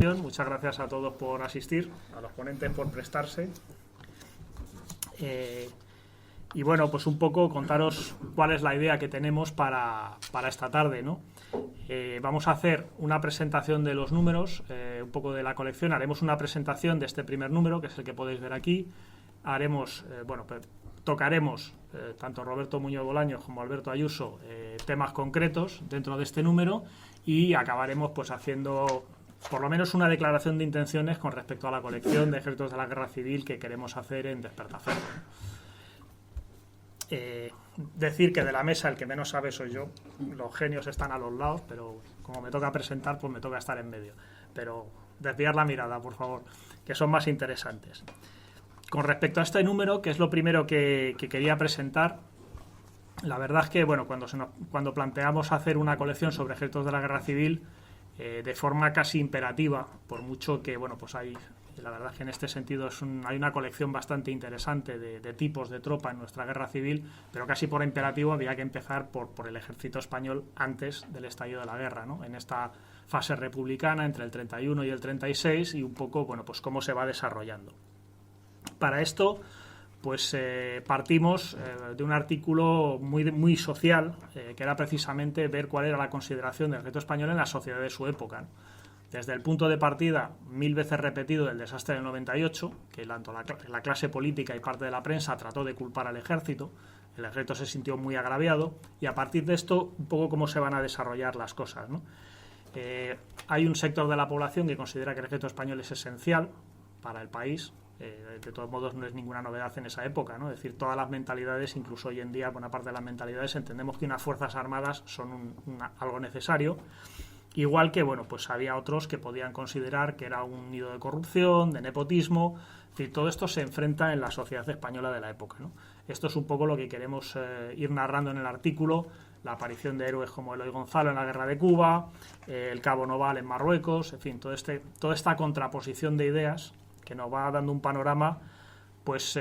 presentación. Muchas gracias a todos por asistir, a los ponentes por prestarse. Y bueno, pues un poco contaros cuál es la idea que tenemos para esta tarde, ¿no? Vamos a hacer una presentación de los números, un poco de la colección. Haremos una presentación de este primer número, que es el que podéis ver aquí. Haremos, tocaremos, tanto Roberto Muñoz Bolaños como Alberto Ayuso, temas concretos dentro de este número, y acabaremos pues haciendo por lo menos una declaración de intenciones con respecto a la colección de ejércitos de la guerra civil que queremos hacer en Despertaferro. Decir que de la mesa el que menos sabe soy yo. Los genios están a los lados, pero como me toca presentar, pues me toca estar en medio. Pero desviar la mirada, por favor, que son más interesantes. Con respecto a este número, que es lo primero que quería presentar, la verdad es que bueno, cuando planteamos hacer una colección sobre ejércitos de la guerra civil, de forma casi imperativa, por mucho que bueno, pues la verdad es que en este sentido hay una colección bastante interesante de tipos de tropa en nuestra guerra civil, pero casi por imperativo había que empezar por el ejército español antes del estallido de la guerra, ¿no? En esta fase republicana entre el 31 y el 36, y un poco bueno, pues cómo se va desarrollando. Para esto pues partimos de un artículo muy social, que era precisamente ver cuál era la consideración del ejército español en la sociedad de su época, ¿no? Desde el punto de partida, 1000 veces repetido, del desastre del 98, que tanto la clase política y parte de la prensa trató de culpar al ejército, el ejército se sintió muy agraviado, y a partir de esto, un poco cómo se van a desarrollar las cosas, ¿no? Hay un sector de la población que considera que el ejército español es esencial para el país. De todos modos no es ninguna novedad en esa época, ¿no? Es decir, todas las mentalidades, incluso hoy en día buena parte de las mentalidades, entendemos que unas fuerzas armadas son algo necesario, igual que bueno, pues había otros que podían considerar que era un nido de corrupción, de nepotismo. Es decir, todo esto se enfrenta en la sociedad española de la época, ¿no? Esto es un poco lo que queremos ir narrando en el artículo: la aparición de héroes como Eloy Gonzalo en la guerra de Cuba, el Cabo Noval en Marruecos, en fin, toda esta contraposición de ideas que nos va dando un panorama pues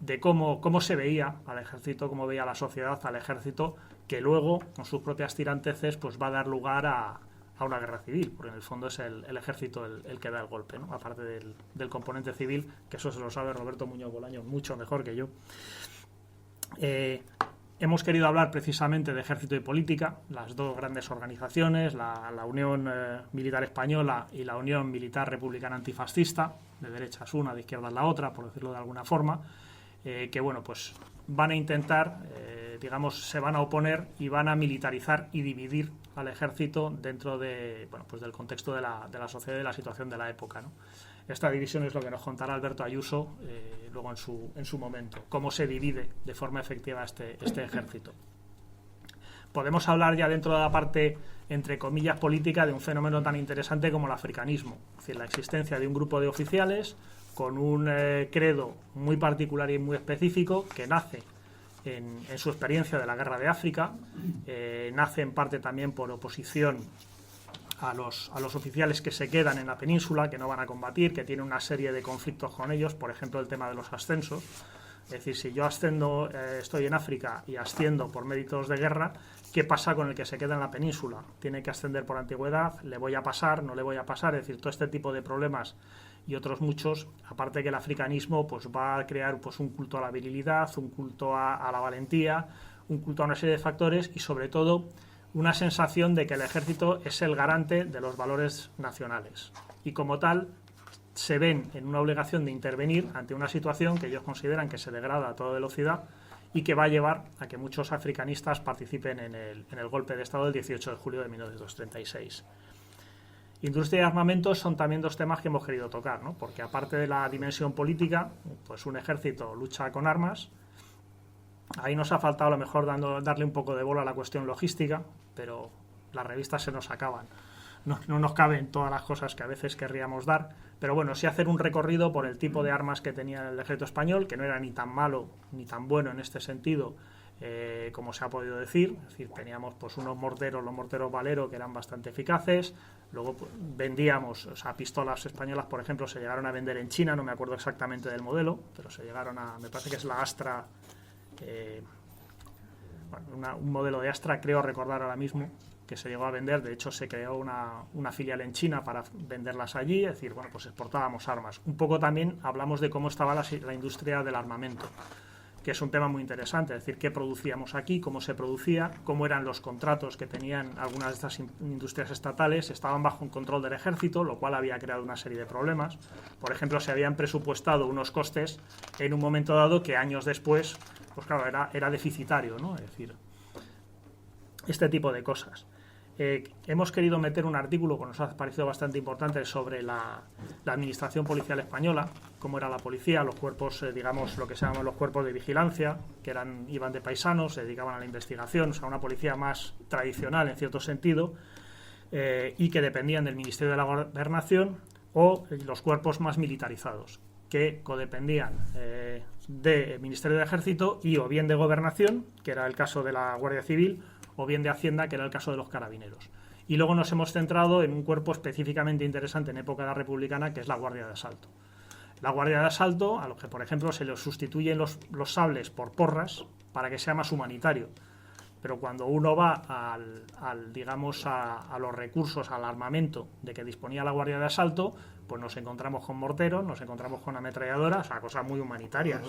de cómo se veía al ejército, cómo veía la sociedad al ejército, que luego, con sus propias tiranteces, pues va a dar lugar a una guerra civil, porque en el fondo es el ejército el que da el golpe, ¿no? Aparte del componente civil, que eso se lo sabe Roberto Muñoz Bolaños mucho mejor que yo. Hemos querido hablar precisamente de ejército y política, las dos grandes organizaciones, la Unión Militar Española y la Unión Militar Republicana Antifascista, de derechas una, de izquierdas la otra, por decirlo de alguna forma, que bueno, pues van a intentar, se van a oponer y van a militarizar y dividir al ejército dentro pues del contexto de la sociedad y de la situación de la época, ¿no? Esta división es lo que nos contará Alberto Ayuso luego en su momento, cómo se divide de forma efectiva este ejército. Podemos hablar ya dentro de la parte, entre comillas, política, de un fenómeno tan interesante como el africanismo, es decir, la existencia de un grupo de oficiales con un credo muy particular y muy específico, que nace en su experiencia de la guerra de África, nace en parte también por oposición a los oficiales que se quedan en la península, que no van a combatir, que tienen una serie de conflictos con ellos, por ejemplo el tema de los ascensos. Es decir, si yo asciendo, estoy en África y asciendo por méritos de guerra, ¿qué pasa con el que se queda en la península? ¿Tiene que ascender por antigüedad? ¿Le voy a pasar? ¿No le voy a pasar? Es decir, todo este tipo de problemas y otros muchos, aparte que el africanismo pues va a crear pues un culto a la virilidad, un culto a la valentía, un culto a una serie de factores, y sobre todo una sensación de que el ejército es el garante de los valores nacionales, y como tal se ven en una obligación de intervenir ante una situación que ellos consideran que se degrada a toda velocidad y que va a llevar a que muchos africanistas participen en el golpe de Estado del 18 de julio de 1936. Industria y armamentos son también dos temas que hemos querido tocar, ¿no? Porque aparte de la dimensión política, pues un ejército lucha con armas. Ahí nos ha faltado a lo mejor darle un poco de bola a la cuestión logística, pero las revistas se nos acaban. No nos caben todas las cosas que a veces querríamos dar, pero bueno, sí hacer un recorrido por el tipo de armas que tenía el ejército español, que no era ni tan malo ni tan bueno en este sentido, como se ha podido decir. Es decir, teníamos pues unos morteros, los morteros Valero, que eran bastante eficaces. Luego pues, vendíamos, o sea, pistolas españolas, por ejemplo, se llegaron a vender en China, no me acuerdo exactamente del modelo, pero se llegaron me parece que es la Astra, un modelo de Astra, creo recordar ahora mismo, que se llegó a vender. De hecho, se creó una filial en China para venderlas allí. Es decir, bueno, pues exportábamos armas. Un poco también hablamos de cómo estaba la industria del armamento, que es un tema muy interesante. Es decir, qué producíamos aquí, cómo se producía, cómo eran los contratos que tenían algunas de estas industrias estatales. Estaban bajo un control del ejército, lo cual había creado una serie de problemas. Por ejemplo, se habían presupuestado unos costes en un momento dado que años después, pues claro, era deficitario, ¿no? Es decir, este tipo de cosas. Hemos querido meter un artículo que nos ha parecido bastante importante sobre la administración policial española, cómo era la policía, los cuerpos, digamos, lo que se llaman los cuerpos de vigilancia, que iban de paisanos, se dedicaban a la investigación, o sea, una policía más tradicional en cierto sentido, y que dependían del Ministerio de la Gobernación, o los cuerpos más militarizados, que codependían del Ministerio de Ejército y o bien de Gobernación, que era el caso de la Guardia Civil, o bien de Hacienda, que era el caso de los carabineros. Y luego nos hemos centrado en un cuerpo específicamente interesante en época republicana, que es la Guardia de Asalto. La Guardia de Asalto, a los que, por ejemplo, se les sustituyen los sables por porras para que sea más humanitario. Pero cuando uno va digamos, a los recursos, al armamento de que disponía la Guardia de Asalto, pues nos encontramos con morteros, nos encontramos con ametralladoras, o sea, cosas muy humanitarias,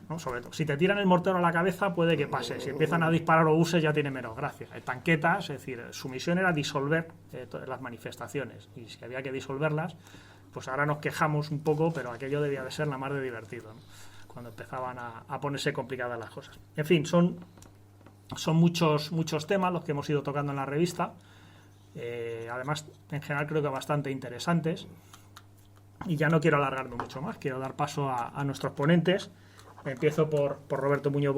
¿no? Sobre todo, si te tiran el mortero a la cabeza puede que pase, si empiezan a disparar obuses ya tiene menos gracia. Tanquetas, es decir, su misión era disolver las manifestaciones, y si había que disolverlas, pues ahora nos quejamos un poco, pero aquello debía de ser la más de divertido, ¿no? Cuando empezaban a ponerse complicadas las cosas. En fin, son muchos temas los que hemos ido tocando en la revista. Además, en general creo que bastante interesantes, y ya no quiero alargarme mucho más, quiero dar paso a nuestros ponentes. Empiezo por Roberto Muñoz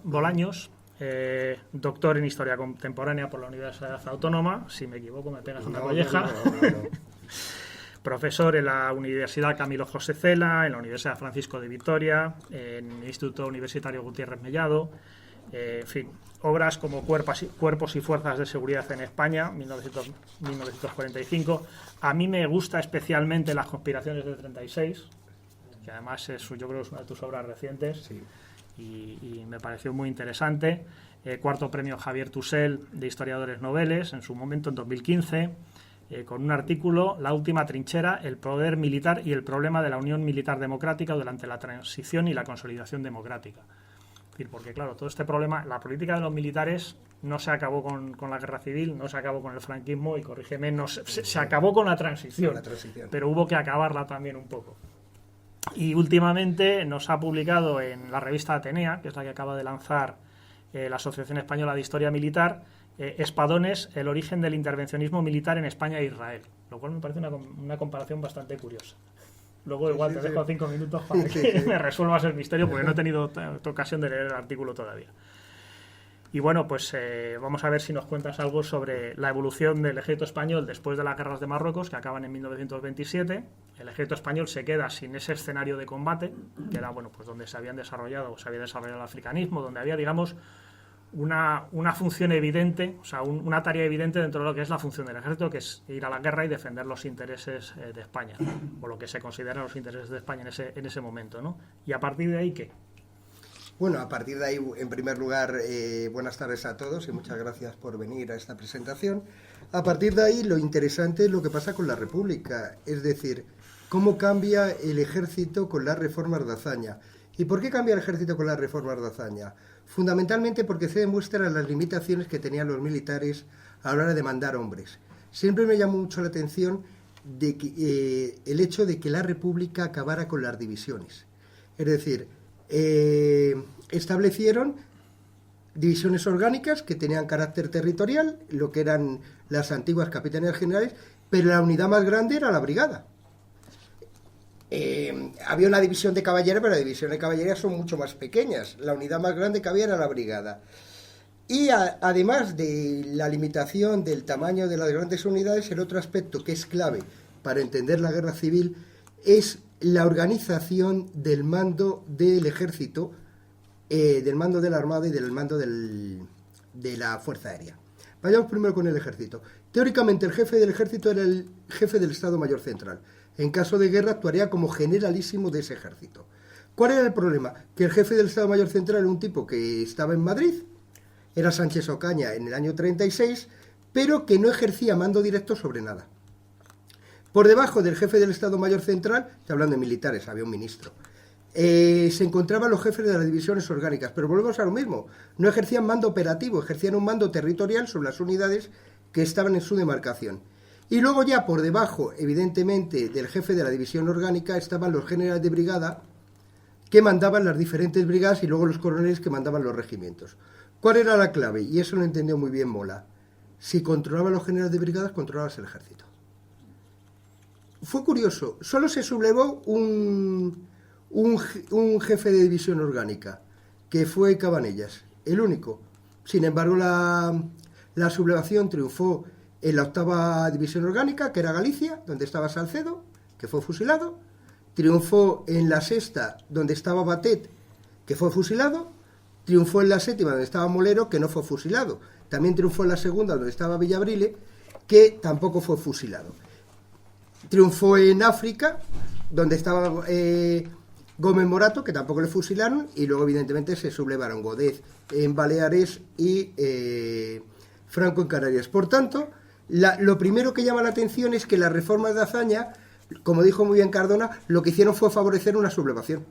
Bolaños, doctor en Historia Contemporánea por la Universidad Autónoma. Si me equivoco me pegas una colleja. No. Profesor en la Universidad Camilo José Cela, en la Universidad Francisco de Vitoria, en el Instituto Universitario Gutiérrez Mellado. En fin, obras como Cuerpos y Fuerzas de Seguridad en España, 1945. A mí me gusta especialmente Las conspiraciones del 36, que además yo creo que es una de tus obras recientes, sí. y me pareció muy interesante. Cuarto premio Javier Tusell de Historiadores Noveles, en su momento, en 2015, con un artículo, La última trinchera, el poder militar y el problema de la Unión Militar Democrática durante la transición y la consolidación democrática. Es decir, porque claro, todo este problema, la política de los militares no se acabó con la guerra civil, no se acabó con el franquismo, y corrígeme, se acabó con la transición, pero hubo que acabarla también un poco. Y últimamente nos ha publicado en la revista Atenea, que es la que acaba de lanzar la Asociación Española de Historia Militar, Espadones, el origen del intervencionismo militar en España e Israel, lo cual me parece una comparación bastante curiosa. Luego igual te dejo 5 minutos para que me resuelvas el misterio, porque no he tenido ocasión de leer el artículo todavía. Y bueno, pues vamos a ver si nos cuentas algo sobre la evolución del ejército español después de las guerras de Marruecos, que acaban en 1927. El ejército español se queda sin ese escenario de combate, que era, bueno, pues donde se había desarrollado el africanismo, donde había, digamos, una función evidente, o sea, una tarea evidente dentro de lo que es la función del ejército, que es ir a la guerra y defender los intereses de España, o lo que se consideran los intereses de España en ese momento, ¿no? Y a partir de ahí, ¿qué? Bueno, a partir de ahí, en primer lugar, buenas tardes a todos y muchas gracias por venir a esta presentación. A partir de ahí, lo interesante es lo que pasa con la República, es decir, cómo cambia el ejército con las reformas de Azaña. ¿Y por qué cambia el ejército con las reformas de Azaña? Fundamentalmente porque se demuestran las limitaciones que tenían los militares a la hora de mandar hombres. Siempre me llamó mucho la atención de que, el hecho de que la República acabara con las divisiones. Es decir, establecieron divisiones orgánicas que tenían carácter territorial, lo que eran las antiguas capitanías generales, pero la unidad más grande era la brigada. Había una división de caballería, pero las divisiones de caballería son mucho más pequeñas. La unidad más grande que había era la brigada. Y además de la limitación del tamaño de las grandes unidades, el otro aspecto que es clave para entender la guerra civil es la organización del mando del ejército, del mando de la Armada y del mando de la Fuerza Aérea. Vayamos primero con el ejército. Teóricamente el jefe del ejército era el jefe del Estado Mayor Central. En caso de guerra actuaría como generalísimo de ese ejército. ¿Cuál era el problema? Que el jefe del Estado Mayor Central era un tipo que estaba en Madrid era Sánchez Ocaña en el año 36, pero que no ejercía mando directo sobre nada. Por debajo del jefe del Estado Mayor Central, estoy hablando de militares, había un ministro, se encontraban los jefes de las divisiones orgánicas, pero volvemos a lo mismo, no ejercían mando operativo, ejercían un mando territorial sobre las unidades que estaban en su demarcación. Y luego ya por debajo, evidentemente, del jefe de la división orgánica estaban los generales de brigada que mandaban las diferentes brigadas y luego los coroneles que mandaban los regimientos. ¿Cuál era la clave? Y eso lo entendió muy bien Mola. Si controlaban los generales de brigadas, controlabas el ejército. Fue curioso, solo se sublevó un jefe de división orgánica, que fue Cabanellas, el único. Sin embargo, la sublevación triunfó en la 8ª división orgánica, que era Galicia, donde estaba Salcedo, que fue fusilado. Triunfó en la 6ª, donde estaba Batet, que fue fusilado. Triunfó en la 7ª, donde estaba Molero, que no fue fusilado. También triunfó en la 2ª, donde estaba Villabrile, que tampoco fue fusilado. Triunfó en África, donde estaba Gómez Morato, que tampoco le fusilaron, y luego evidentemente se sublevaron Godez en Baleares y Franco en Canarias. Por tanto, lo primero que llama la atención es que las reformas de Azaña, como dijo muy bien Cardona, lo que hicieron fue favorecer una sublevación.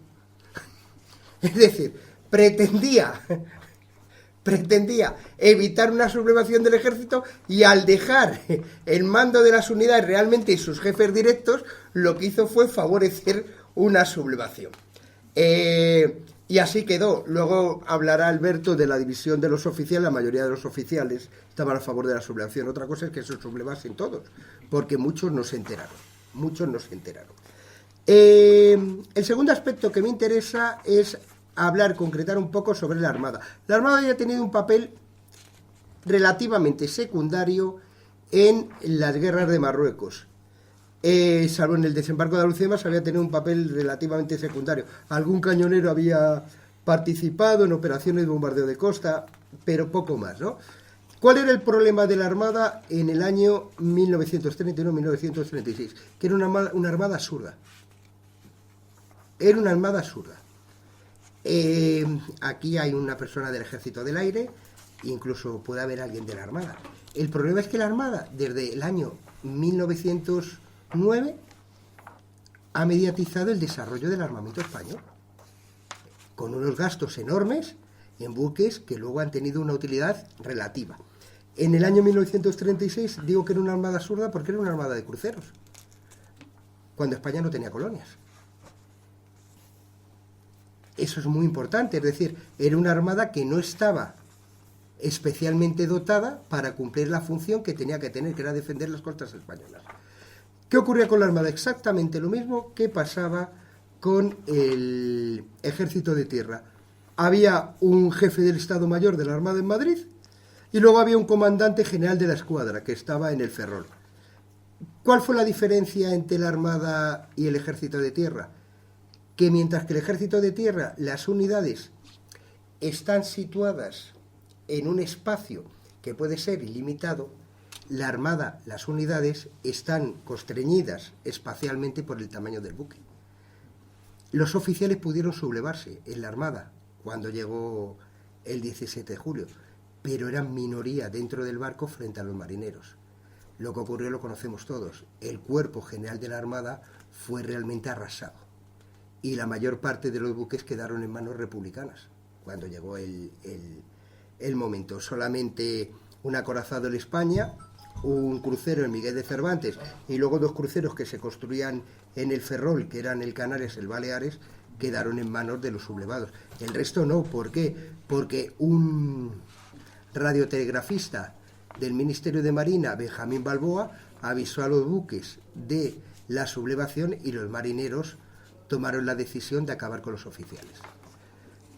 Es decir, pretendía evitar una sublevación del ejército, y al dejar el mando de las unidades realmente y sus jefes directos, lo que hizo fue favorecer una sublevación. Y así quedó. Luego hablará Alberto de la división de los oficiales. La mayoría de los oficiales estaban a favor de la sublevación. Otra cosa es que se sublevasen todos, porque muchos no se enteraron. El segundo aspecto que me interesa es concretar un poco sobre la Armada. La Armada había tenido un papel relativamente secundario en las guerras de Marruecos. Salvo en el desembarco de Alhucemas, había tenido un papel relativamente secundario. Algún cañonero había participado en operaciones de bombardeo de costa, pero poco más, ¿no? ¿Cuál era el problema de la Armada en el año 1931-1936? Que era una armada absurda. Era una armada absurda. Aquí hay una persona del Ejército del Aire, incluso puede haber alguien de la Armada. El problema es que la Armada, desde el año 1909, ha mediatizado el desarrollo del armamento español, con unos gastos enormes en buques que luego han tenido una utilidad relativa. En el año 1936 digo que era una armada absurda porque era una armada de cruceros, cuando España no tenía colonias. Eso es muy importante, es decir, era una armada que no estaba especialmente dotada para cumplir la función que tenía que tener, que era defender las costas españolas. ¿Qué ocurría con la Armada? Exactamente lo mismo que pasaba con el Ejército de Tierra. Había un jefe del Estado Mayor de la Armada en Madrid y luego había un comandante general de la escuadra que estaba en el Ferrol. ¿Cuál fue la diferencia entre la Armada y el Ejército de Tierra? Que mientras que el Ejército de Tierra, las unidades están situadas en un espacio que puede ser ilimitado, la Armada, las unidades, están constreñidas espacialmente por el tamaño del buque. Los oficiales pudieron sublevarse en la Armada cuando llegó el 17 de julio, pero eran minoría dentro del barco frente a los marineros. Lo que ocurrió lo conocemos todos. El cuerpo general de la Armada fue realmente arrasado y la mayor parte de los buques quedaron en manos republicanas cuando llegó el momento. Solamente un acorazado en España, un crucero en Miguel de Cervantes y luego 2 cruceros que se construían en el Ferrol, que eran el Canarias, el Baleares, quedaron en manos de los sublevados. El resto no. ¿Por qué? Porque un radiotelegrafista del Ministerio de Marina, Benjamín Balboa, avisó a los buques de la sublevación y los marineros tomaron la decisión de acabar con los oficiales.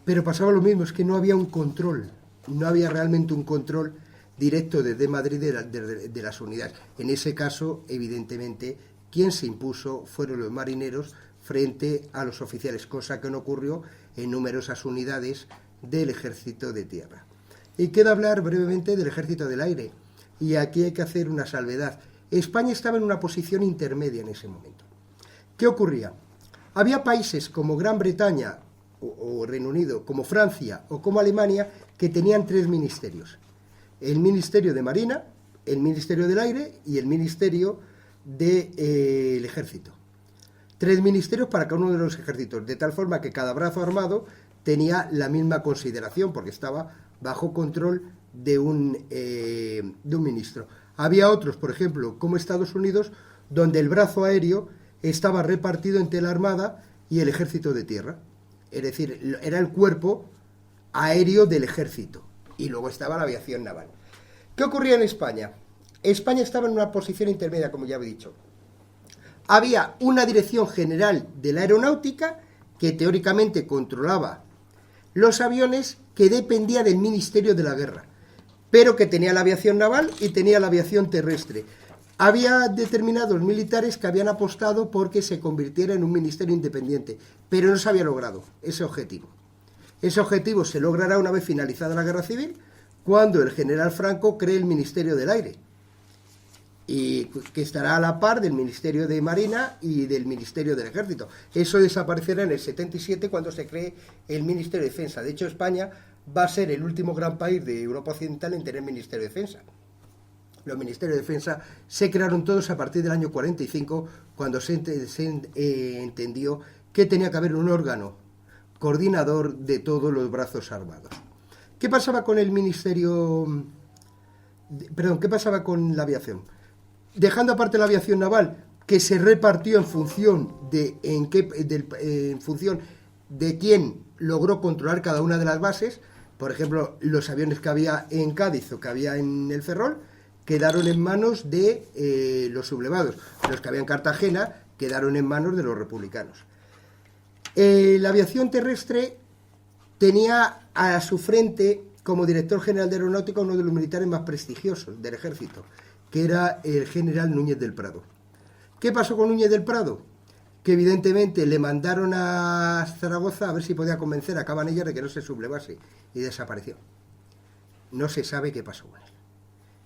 Pero pasaba lo mismo, es que no había un control, no había realmente un control directo desde Madrid de las unidades. En ese caso, evidentemente, quien se impuso fueron los marineros frente a los oficiales, cosa que no ocurrió en numerosas unidades del Ejército de Tierra. Y queda hablar brevemente del Ejército del Aire, y aquí hay que hacer una salvedad. España estaba en una posición intermedia en ese momento. ¿Qué ocurría? Había países como Gran Bretaña o Reino Unido, como Francia o como Alemania, que tenían 3 ministerios: el Ministerio de Marina, el Ministerio del Aire y el Ministerio del Ejército. 3 ministerios para cada uno de los ejércitos, de tal forma que cada brazo armado tenía la misma consideración, porque estaba bajo control de un ministro. Había otros, por ejemplo, como Estados Unidos, donde el brazo aéreo estaba repartido entre la Armada y el Ejército de Tierra. Es decir, era el cuerpo aéreo del ejército. Y luego estaba la aviación naval. ¿Qué ocurría en España? España estaba en una posición intermedia, como ya he dicho. Había una Dirección General de la Aeronáutica que teóricamente controlaba los aviones, que dependía del Ministerio de la Guerra, pero que tenía la aviación naval y tenía la aviación terrestre. Había determinados militares que habían apostado porque se convirtiera en un ministerio independiente, pero no se había logrado ese objetivo. Ese objetivo se logrará una vez finalizada la Guerra Civil, cuando el general Franco cree el Ministerio del Aire, y que estará a la par del Ministerio de Marina y del Ministerio del Ejército. Eso desaparecerá en el 77, cuando se cree el Ministerio de Defensa. De hecho, España va a ser el último gran país de Europa Occidental en tener Ministerio de Defensa. Los ministerios de defensa se crearon todos a partir del año 45, cuando se entendió que tenía que haber un órgano coordinador de todos los brazos armados. ¿Qué pasaba con el ministerio? ¿Qué pasaba con la aviación? Dejando aparte la aviación naval, que se repartió en función de quién logró controlar cada una de las bases. Por ejemplo, los aviones que había en Cádiz o que había en el Ferrol quedaron en manos de los sublevados. Los que había en Cartagena quedaron en manos de los republicanos. La aviación terrestre tenía a su frente, como director general de aeronáutica, uno de los militares más prestigiosos del ejército, que era el general Núñez del Prado. ¿Qué pasó con Núñez del Prado? Que evidentemente le mandaron a Zaragoza a ver si podía convencer a Cabanellas de que no se sublevase, y desapareció. No se sabe qué pasó con él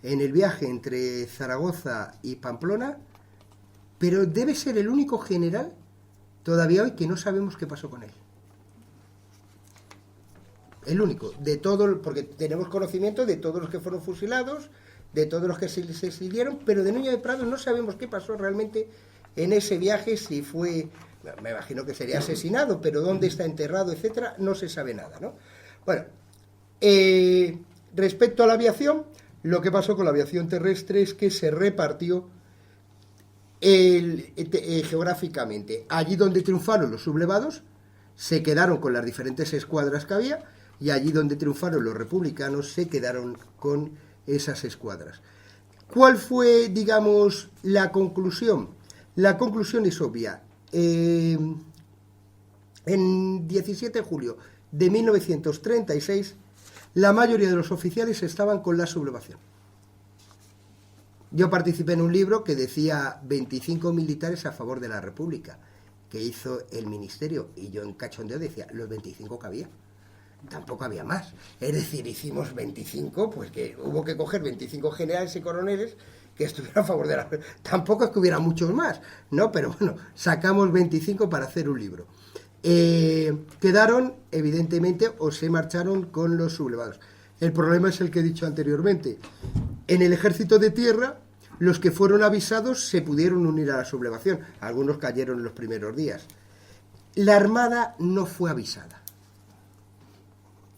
en el viaje entre Zaragoza y Pamplona, pero debe ser el único general todavía hoy que no sabemos qué pasó con él. El único, de todo, porque tenemos conocimiento de todos los que fueron fusilados, de todos los que se exiliaron, pero de Núñez de Prado no sabemos qué pasó realmente en ese viaje, si fue, me imagino que sería asesinado, pero dónde está enterrado, etcétera, no se sabe nada, ¿no? Bueno, respecto a la aviación, lo que pasó con la aviación terrestre es que se repartió geográficamente. Allí donde triunfaron los sublevados, se quedaron con las diferentes escuadras que había, y allí donde triunfaron los republicanos, se quedaron con esas escuadras. ¿Cuál fue, digamos, la conclusión? La conclusión es obvia. En 17 de julio de 1936, la mayoría de los oficiales estaban con la sublevación. Yo participé en un libro que decía 25 militares a favor de la República, que hizo el ministerio, y yo en cachondeo decía, los 25 que había. Tampoco había más. Es decir, hicimos 25, pues que hubo que coger 25 generales y coroneles que estuvieran a favor de la... Tampoco es que hubiera muchos más, ¿no? Pero bueno, sacamos 25 para hacer un libro. Quedaron, evidentemente, o se marcharon con los sublevados. El problema es el que he dicho anteriormente. En el ejército de tierra, los que fueron avisados se pudieron unir a la sublevación. Algunos cayeron en los primeros días. La Armada no fue avisada.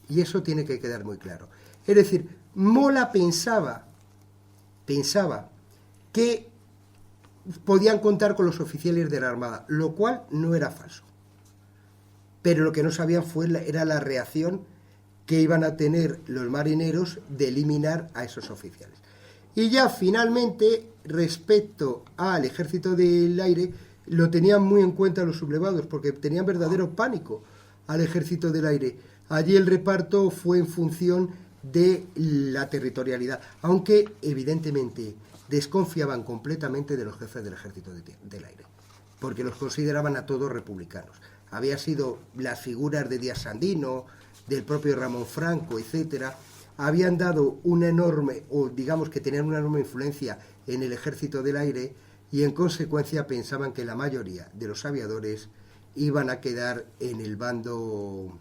Y eso tiene que quedar muy claro. Es decir, Mola pensaba que podían contar con los oficiales de la Armada, lo cual no era falso. Pero lo que no sabían era la reacción que iban a tener los marineros de eliminar a esos oficiales. Y ya finalmente, respecto al ejército del aire, lo tenían muy en cuenta los sublevados, porque tenían verdadero pánico al ejército del aire. Allí el reparto fue en función de la territorialidad, aunque evidentemente desconfiaban completamente de los jefes del ejército del aire, porque los consideraban a todos republicanos. Había sido las figuras de Díaz Sandino, del propio Ramón Franco, etcétera, habían dado una enorme, o digamos que tenían una enorme influencia en el ejército del aire, y en consecuencia pensaban que la mayoría de los aviadores iban a quedar en el bando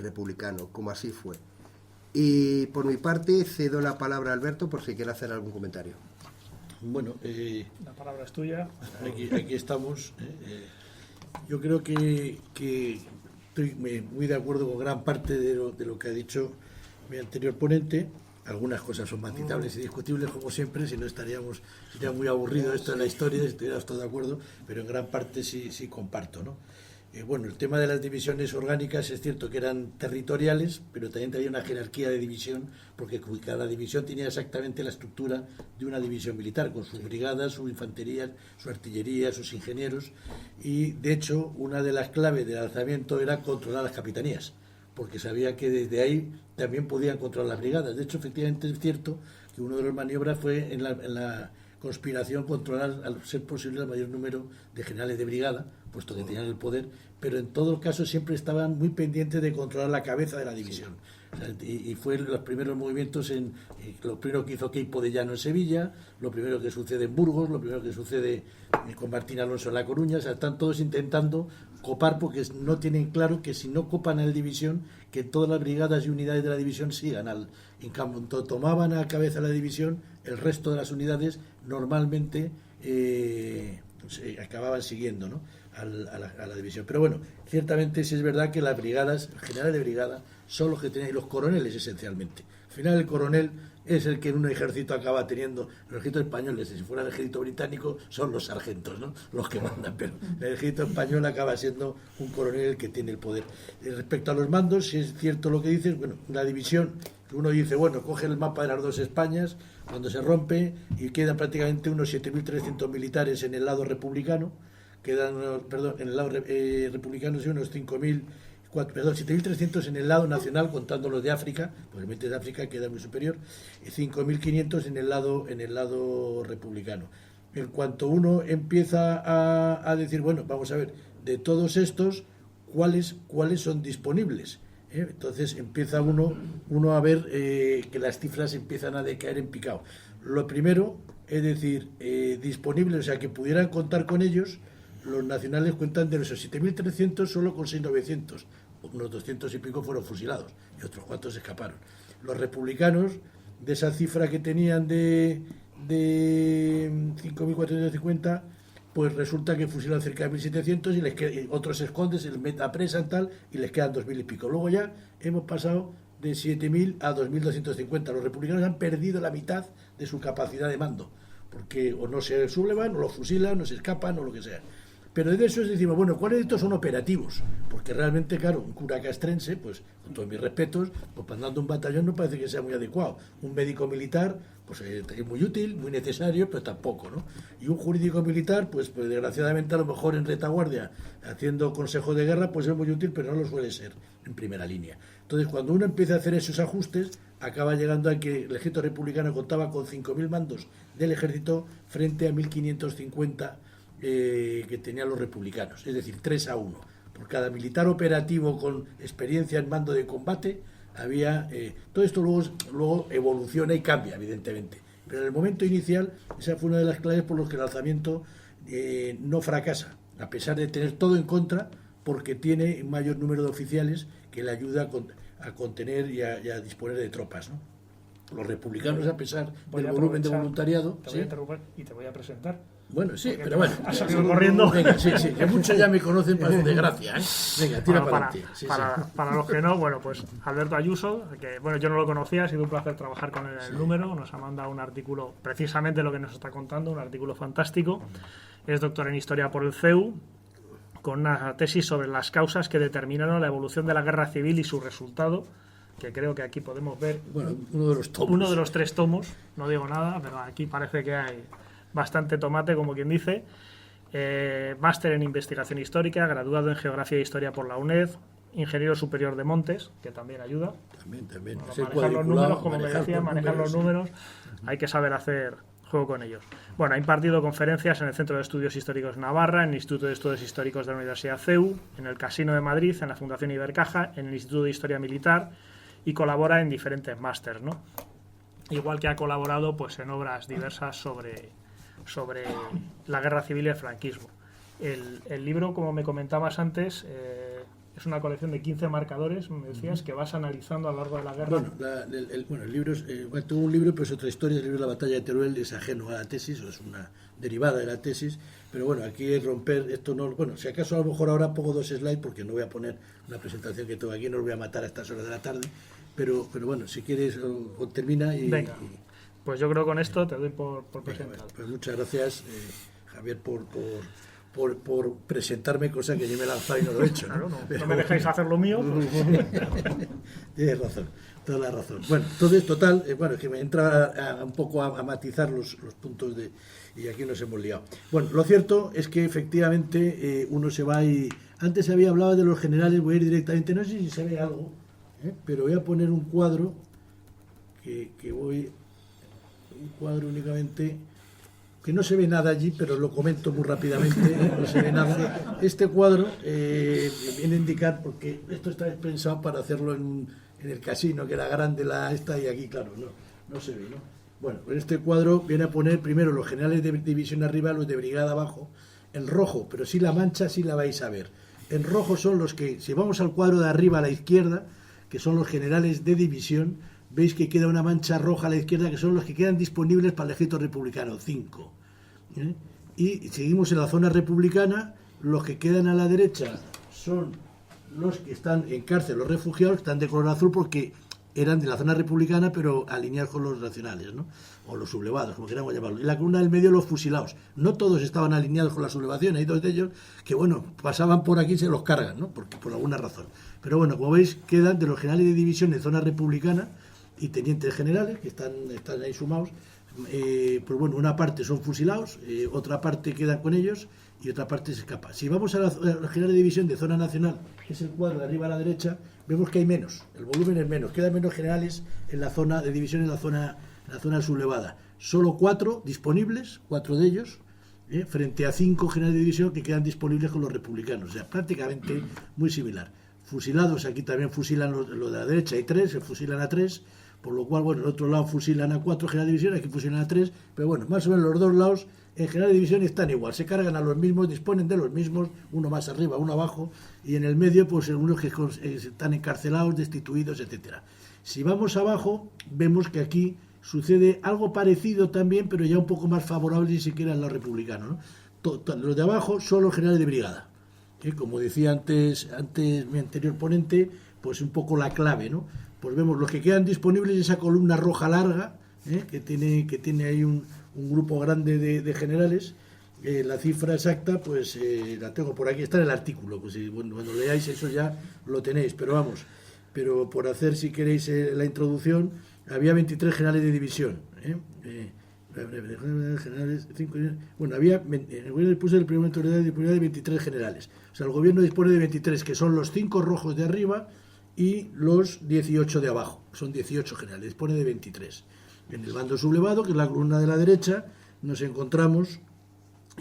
republicano, como así fue. Y por mi parte cedo la palabra a Alberto por si quiere hacer algún comentario. Bueno, la palabra es tuya. Aquí estamos. Yo creo que estoy muy de acuerdo con gran parte de lo que ha dicho mi anterior ponente. Algunas cosas son matizables y discutibles, como siempre, si no sería muy aburrido esto de la historia, estuviéramos todos de acuerdo, pero en gran parte sí comparto, ¿no? Bueno, el tema de las divisiones orgánicas es cierto que eran territoriales, pero también tenía una jerarquía de división, porque cada división tenía exactamente la estructura de una división militar, con sus brigadas, su infantería, su artillería, sus ingenieros, y de hecho una de las claves del alzamiento era controlar las capitanías, porque sabía que desde ahí también podían controlar las brigadas. De hecho, efectivamente es cierto que una de las maniobras fue en la conspiración controlar, al ser posible, el mayor número de generales de brigada, puesto que tenían el poder, pero en todo caso siempre estaban muy pendientes de controlar la cabeza de la división. O sea, y fue los primeros movimientos, lo primero que hizo Queipo de Llano en Sevilla, lo primero que sucede en Burgos, lo primero que sucede con Martín Alonso en La Coruña. O sea, están todos intentando copar, porque no tienen claro que si no copan a la división, que todas las brigadas y unidades de la división sigan. En cambio, tomaban a cabeza la división, el resto de las unidades normalmente acababan siguiendo, ¿no?, a la división. Pero bueno, ciertamente sí es verdad que las brigadas, el general de brigada, son los que tenían, y los coroneles esencialmente. Al final el coronel es el que en un ejército acaba teniendo. El ejército español, si fuera el ejército británico, son los sargentos, ¿no?, los que mandan, pero el ejército español acaba siendo un coronel el que tiene el poder. Respecto a los mandos, si es cierto lo que dices, bueno, la división, uno dice, bueno, coge el mapa de las dos Españas, cuando se rompe, y quedan prácticamente unos 7.300 militares en el lado republicano, en el lado republicano sí, unos 7.300 en el lado nacional, contando los de África, porque el de África queda muy superior, y 5.500 en el lado republicano. En cuanto uno empieza a decir, bueno, vamos a ver, de todos estos, ¿cuáles son disponibles? Entonces empieza uno a ver que las cifras empiezan a decaer en picado. Lo primero es decir, disponibles, o sea, que pudieran contar con ellos. Los nacionales cuentan de esos 7.300 solo con 6.900, unos 200 y pico fueron fusilados y otros cuantos escaparon. Los republicanos, de esa cifra que tenían de 5.450, pues resulta que fusilan cerca de 1.700 y otros se esconden, se les meten a presa y tal, y les quedan 2.000 y pico. Luego ya hemos pasado de 7.000 a 2.250. Los republicanos han perdido la mitad de su capacidad de mando, porque o no se sublevan, o los fusilan, o se escapan, o lo que sea. Pero de eso decimos, bueno, ¿cuáles de estos son operativos? Porque realmente, claro, un cura castrense, pues con todos mis respetos, pues mandando un batallón no parece que sea muy adecuado. Un médico militar, pues es muy útil, muy necesario, pero tampoco, ¿no? Y un jurídico militar, pues desgraciadamente a lo mejor en retaguardia, haciendo consejo de guerra, pues es muy útil, pero no lo suele ser en primera línea. Entonces, cuando uno empieza a hacer esos ajustes, acaba llegando a que el ejército republicano contaba con 5.000 mandos del ejército frente a 1.550 que tenían los republicanos, es decir, 3-1. Por cada militar operativo con experiencia en mando de combate había... todo esto luego evoluciona y cambia, evidentemente. Pero en el momento inicial, esa fue una de las claves por las que el alzamiento no fracasa, a pesar de tener todo en contra, porque tiene un mayor número de oficiales que le ayuda a contener y a disponer de tropas, ¿no? Los republicanos, a pesar del volumen de voluntariado... Te voy a interrumpir y te voy a presentar. Bueno, sí, pero bueno. Ha salido corriendo. Venga, sí, que muchos ya me conocen para su desgracia, ¿eh? Venga, tira para adelante. Para los que no, bueno, pues Alberto Ayuso, que bueno, yo no lo conocía, ha sido un placer trabajar con él en el número, nos ha mandado un artículo, precisamente lo que nos está contando, un artículo fantástico. Es doctor en Historia por el CEU, con una tesis sobre las causas que determinaron la evolución de la guerra civil y su resultado, que creo que aquí podemos ver. Bueno, uno de los tomos. Uno de los 3 tomos, no digo nada, pero aquí parece que hay bastante tomate, como quien dice. Máster en Investigación Histórica, graduado en Geografía e Historia por la UNED, ingeniero superior de montes, que también ayuda. También. Bueno, manejar los números, como me decía, manejar los números, hay que saber hacer juego con ellos. Bueno, ha impartido conferencias en el Centro de Estudios Históricos Navarra, en el Instituto de Estudios Históricos de la Universidad CEU, en el Casino de Madrid, en la Fundación Ibercaja, en el Instituto de Historia Militar, y colabora en diferentes másters, ¿no? Igual que ha colaborado pues en obras diversas sobre la guerra civil y el franquismo. El libro, como me comentabas antes, es una colección de 15 marcadores, me decías, que vas analizando a lo largo de la guerra. Bueno, el libro es todo un libro, pero es otra historia. El libro de la batalla de Teruel es ajeno a la tesis, o es una derivada de la tesis. Pero bueno, aquí es romper esto. No, bueno, si acaso a lo mejor ahora pongo 2 slides, porque no voy a poner una presentación que tengo aquí, no os voy a matar a estas horas de la tarde. Pero bueno, si quieres, o termina y. Venga, pues yo creo que con esto te doy por presentado. Pues muchas gracias, Javier, por presentarme, cosa que yo me he lanzado y no lo he hecho, ¿no? Claro, no me dejáis hacer lo mío. Tienes razón, toda la razón. Bueno, entonces, total, es que me entra un poco a matizar los puntos y aquí nos hemos liado. Bueno, lo cierto es que efectivamente uno se va y... Antes se había hablado de los generales, voy a ir directamente, no sé si se ve algo, pero voy a poner un cuadro un cuadro únicamente... que no se ve nada allí, pero lo comento muy rápidamente, no se ve nada. Este cuadro viene a indicar, porque esto está pensado para hacerlo en el casino, que era grande esta, y aquí, claro, no se ve, ¿no? Bueno, pues este cuadro viene a poner primero los generales de división arriba, los de brigada abajo, en rojo, pero sí la mancha sí la vais a ver. En rojo son los que, si vamos al cuadro de arriba a la izquierda, que son los generales de división, veis que queda una mancha roja a la izquierda, que son los que quedan disponibles para el ejército republicano, 5. Y seguimos en la zona republicana, los que quedan a la derecha son los que están en cárcel, los refugiados, que están de color azul porque eran de la zona republicana, pero alineados con los nacionales, ¿no? O los sublevados, como queramos llamarlo. Y la columna del medio, los fusilados. No todos estaban alineados con la sublevación, hay 2 de ellos que, bueno, pasaban por aquí y se los cargan, ¿no? Porque, por alguna razón. Pero bueno, como veis, quedan de los generales de división en zona republicana y tenientes generales, que están ahí sumados. Pues bueno, una parte son fusilados, otra parte quedan con ellos y otra parte se escapa. Si vamos a la general de división de zona nacional, que es el cuadro de arriba a la derecha, vemos que hay menos, el volumen es menos, quedan menos generales en la zona de división, en la zona sublevada. Solo 4 disponibles, 4 de ellos, frente a 5 generales de división que quedan disponibles con los republicanos, o sea, prácticamente muy similar. Fusilados, aquí también fusilan lo de la derecha, hay 3, se fusilan a 3. Por lo cual, bueno, en el otro lado fusilan a 4 generales de división, aquí fusilan a 3, pero bueno, más o menos los 2 lados en general de división están igual, se cargan a los mismos, disponen de los mismos, uno más arriba, uno abajo, y en el medio, pues algunos que están encarcelados, destituidos, etcétera. Si vamos abajo, vemos que aquí sucede algo parecido también, pero ya un poco más favorable ni siquiera en los republicanos, ¿no? Los de abajo son los generales de brigada, que como decía antes mi anterior ponente, pues un poco la clave, ¿no? Pues vemos los que quedan disponibles, esa columna roja larga, que tiene ahí un grupo grande de generales. La cifra exacta, pues la tengo por aquí, está en el artículo, pues cuando leáis eso ya lo tenéis, pero vamos, por hacer, si queréis, la introducción, había 23 generales de división, generales, 5, bueno, el gobierno dispone del primer momento de 23 generales, o sea, el gobierno dispone de 23, que son los 5 rojos de arriba y los 18 de abajo, son 18 generales, dispone de 23. En el bando sublevado, que es la columna de la derecha, nos encontramos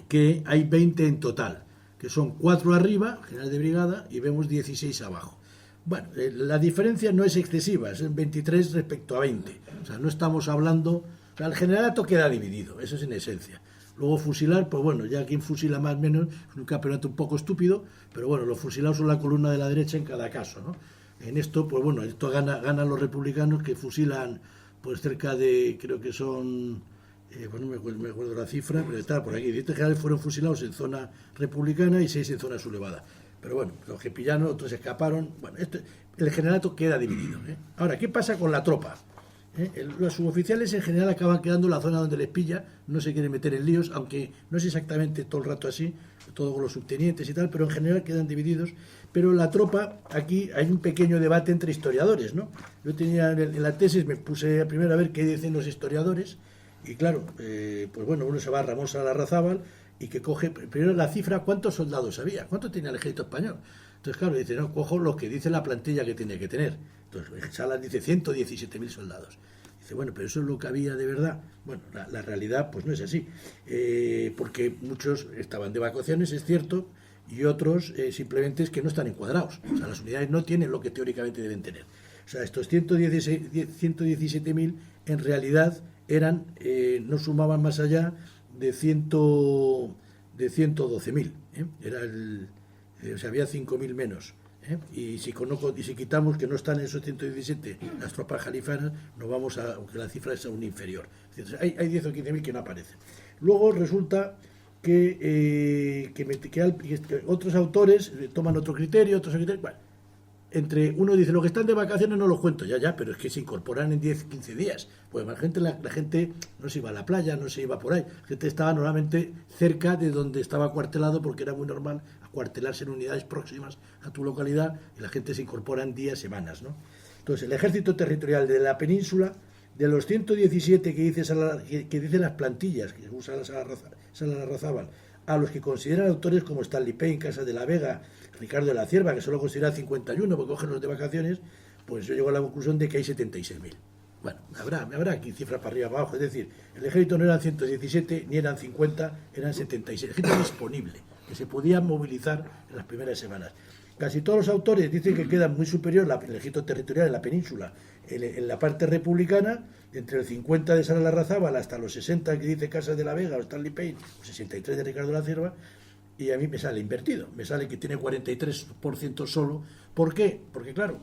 que hay 20 en total, que son 4 arriba, general de brigada, y vemos 16 abajo. Bueno, la diferencia no es excesiva, es en 23 respecto a 20. O sea, no estamos hablando... O sea, el generalato queda dividido, eso es en esencia. Luego fusilar, pues bueno, ya quien fusila más o menos, es un campeonato un poco estúpido, pero bueno, los fusilados son la columna de la derecha en cada caso, ¿no? En esto, pues bueno, esto ganan los republicanos, que fusilan pues cerca de, creo que son, bueno, me acuerdo la cifra, pero está por aquí, 10 generales fueron fusilados en zona republicana y 6 en zona sublevada. Pero bueno, los que pillaron, otros escaparon. Bueno, el generalato queda dividido, ¿eh? Ahora, ¿qué pasa con la tropa? Los suboficiales en general acaban quedando en la zona donde les pilla, no se quieren meter en líos, aunque no es exactamente todo el rato así, todo con los subtenientes y tal, pero en general quedan divididos. Pero la tropa, aquí hay un pequeño debate entre historiadores, ¿no? Yo tenía en la tesis, me puse primero a ver qué dicen los historiadores, y claro, pues bueno, uno se va a Ramón Salarrazábal y que coge primero la cifra, ¿cuántos soldados había? ¿Cuánto tenía el ejército español? Entonces, claro, dice, no, cojo lo que dice la plantilla que tiene que tener. Entonces, Salas dice 117.000 soldados. Dice, bueno, pero eso es lo que había de verdad. Bueno, la realidad, pues no es así. Porque muchos estaban de vacaciones, es cierto, y otros simplemente es que no están encuadrados. O sea, las unidades no tienen lo que teóricamente deben tener. O sea, estos 117.000 en realidad eran, no sumaban más allá de 112.000. O sea, había 5.000 menos. Y si quitamos que no están en esos 117 las tropas jalifanas, nos vamos a que la cifra es aún inferior. Es decir, hay 10 o 15.000 que no aparecen. Luego resulta que otros autores toman otro criterio, bueno, entre uno dice, lo que están de vacaciones no los cuento, ya, pero es que se incorporan en 10, 15 días. Pues la gente no se iba a la playa, no se iba por ahí. La gente estaba normalmente cerca de donde estaba acuartelado, porque era muy normal acuartelarse en unidades próximas a tu localidad, y la gente se incorpora en días, semanas, ¿no? Entonces, el ejército territorial de la península, de los 117 que dicen las plantillas, que usa Sala Larrazábal, a los que consideran autores como Stanley Payne, Casas de la Vega, Ricardo de la Cierva, que solo considera 51 porque cogen los de vacaciones, pues yo llego a la conclusión de que hay 76.000. Bueno, habrá aquí cifras para arriba, para abajo, es decir, el ejército no eran 117 ni eran 50, eran 76. El ejército disponible, que se podía movilizar en las primeras semanas. Casi todos los autores dicen que queda muy superior el ejército territorial en la península, en la parte republicana, entre el 50 de Sala Larrazábal hasta los 60 que dice Casas de la Vega o Stanley Payne, o 63 de Ricardo de la Cierva, y a mí me sale invertido, me sale que tiene 43% solo. ¿Por qué? Porque claro,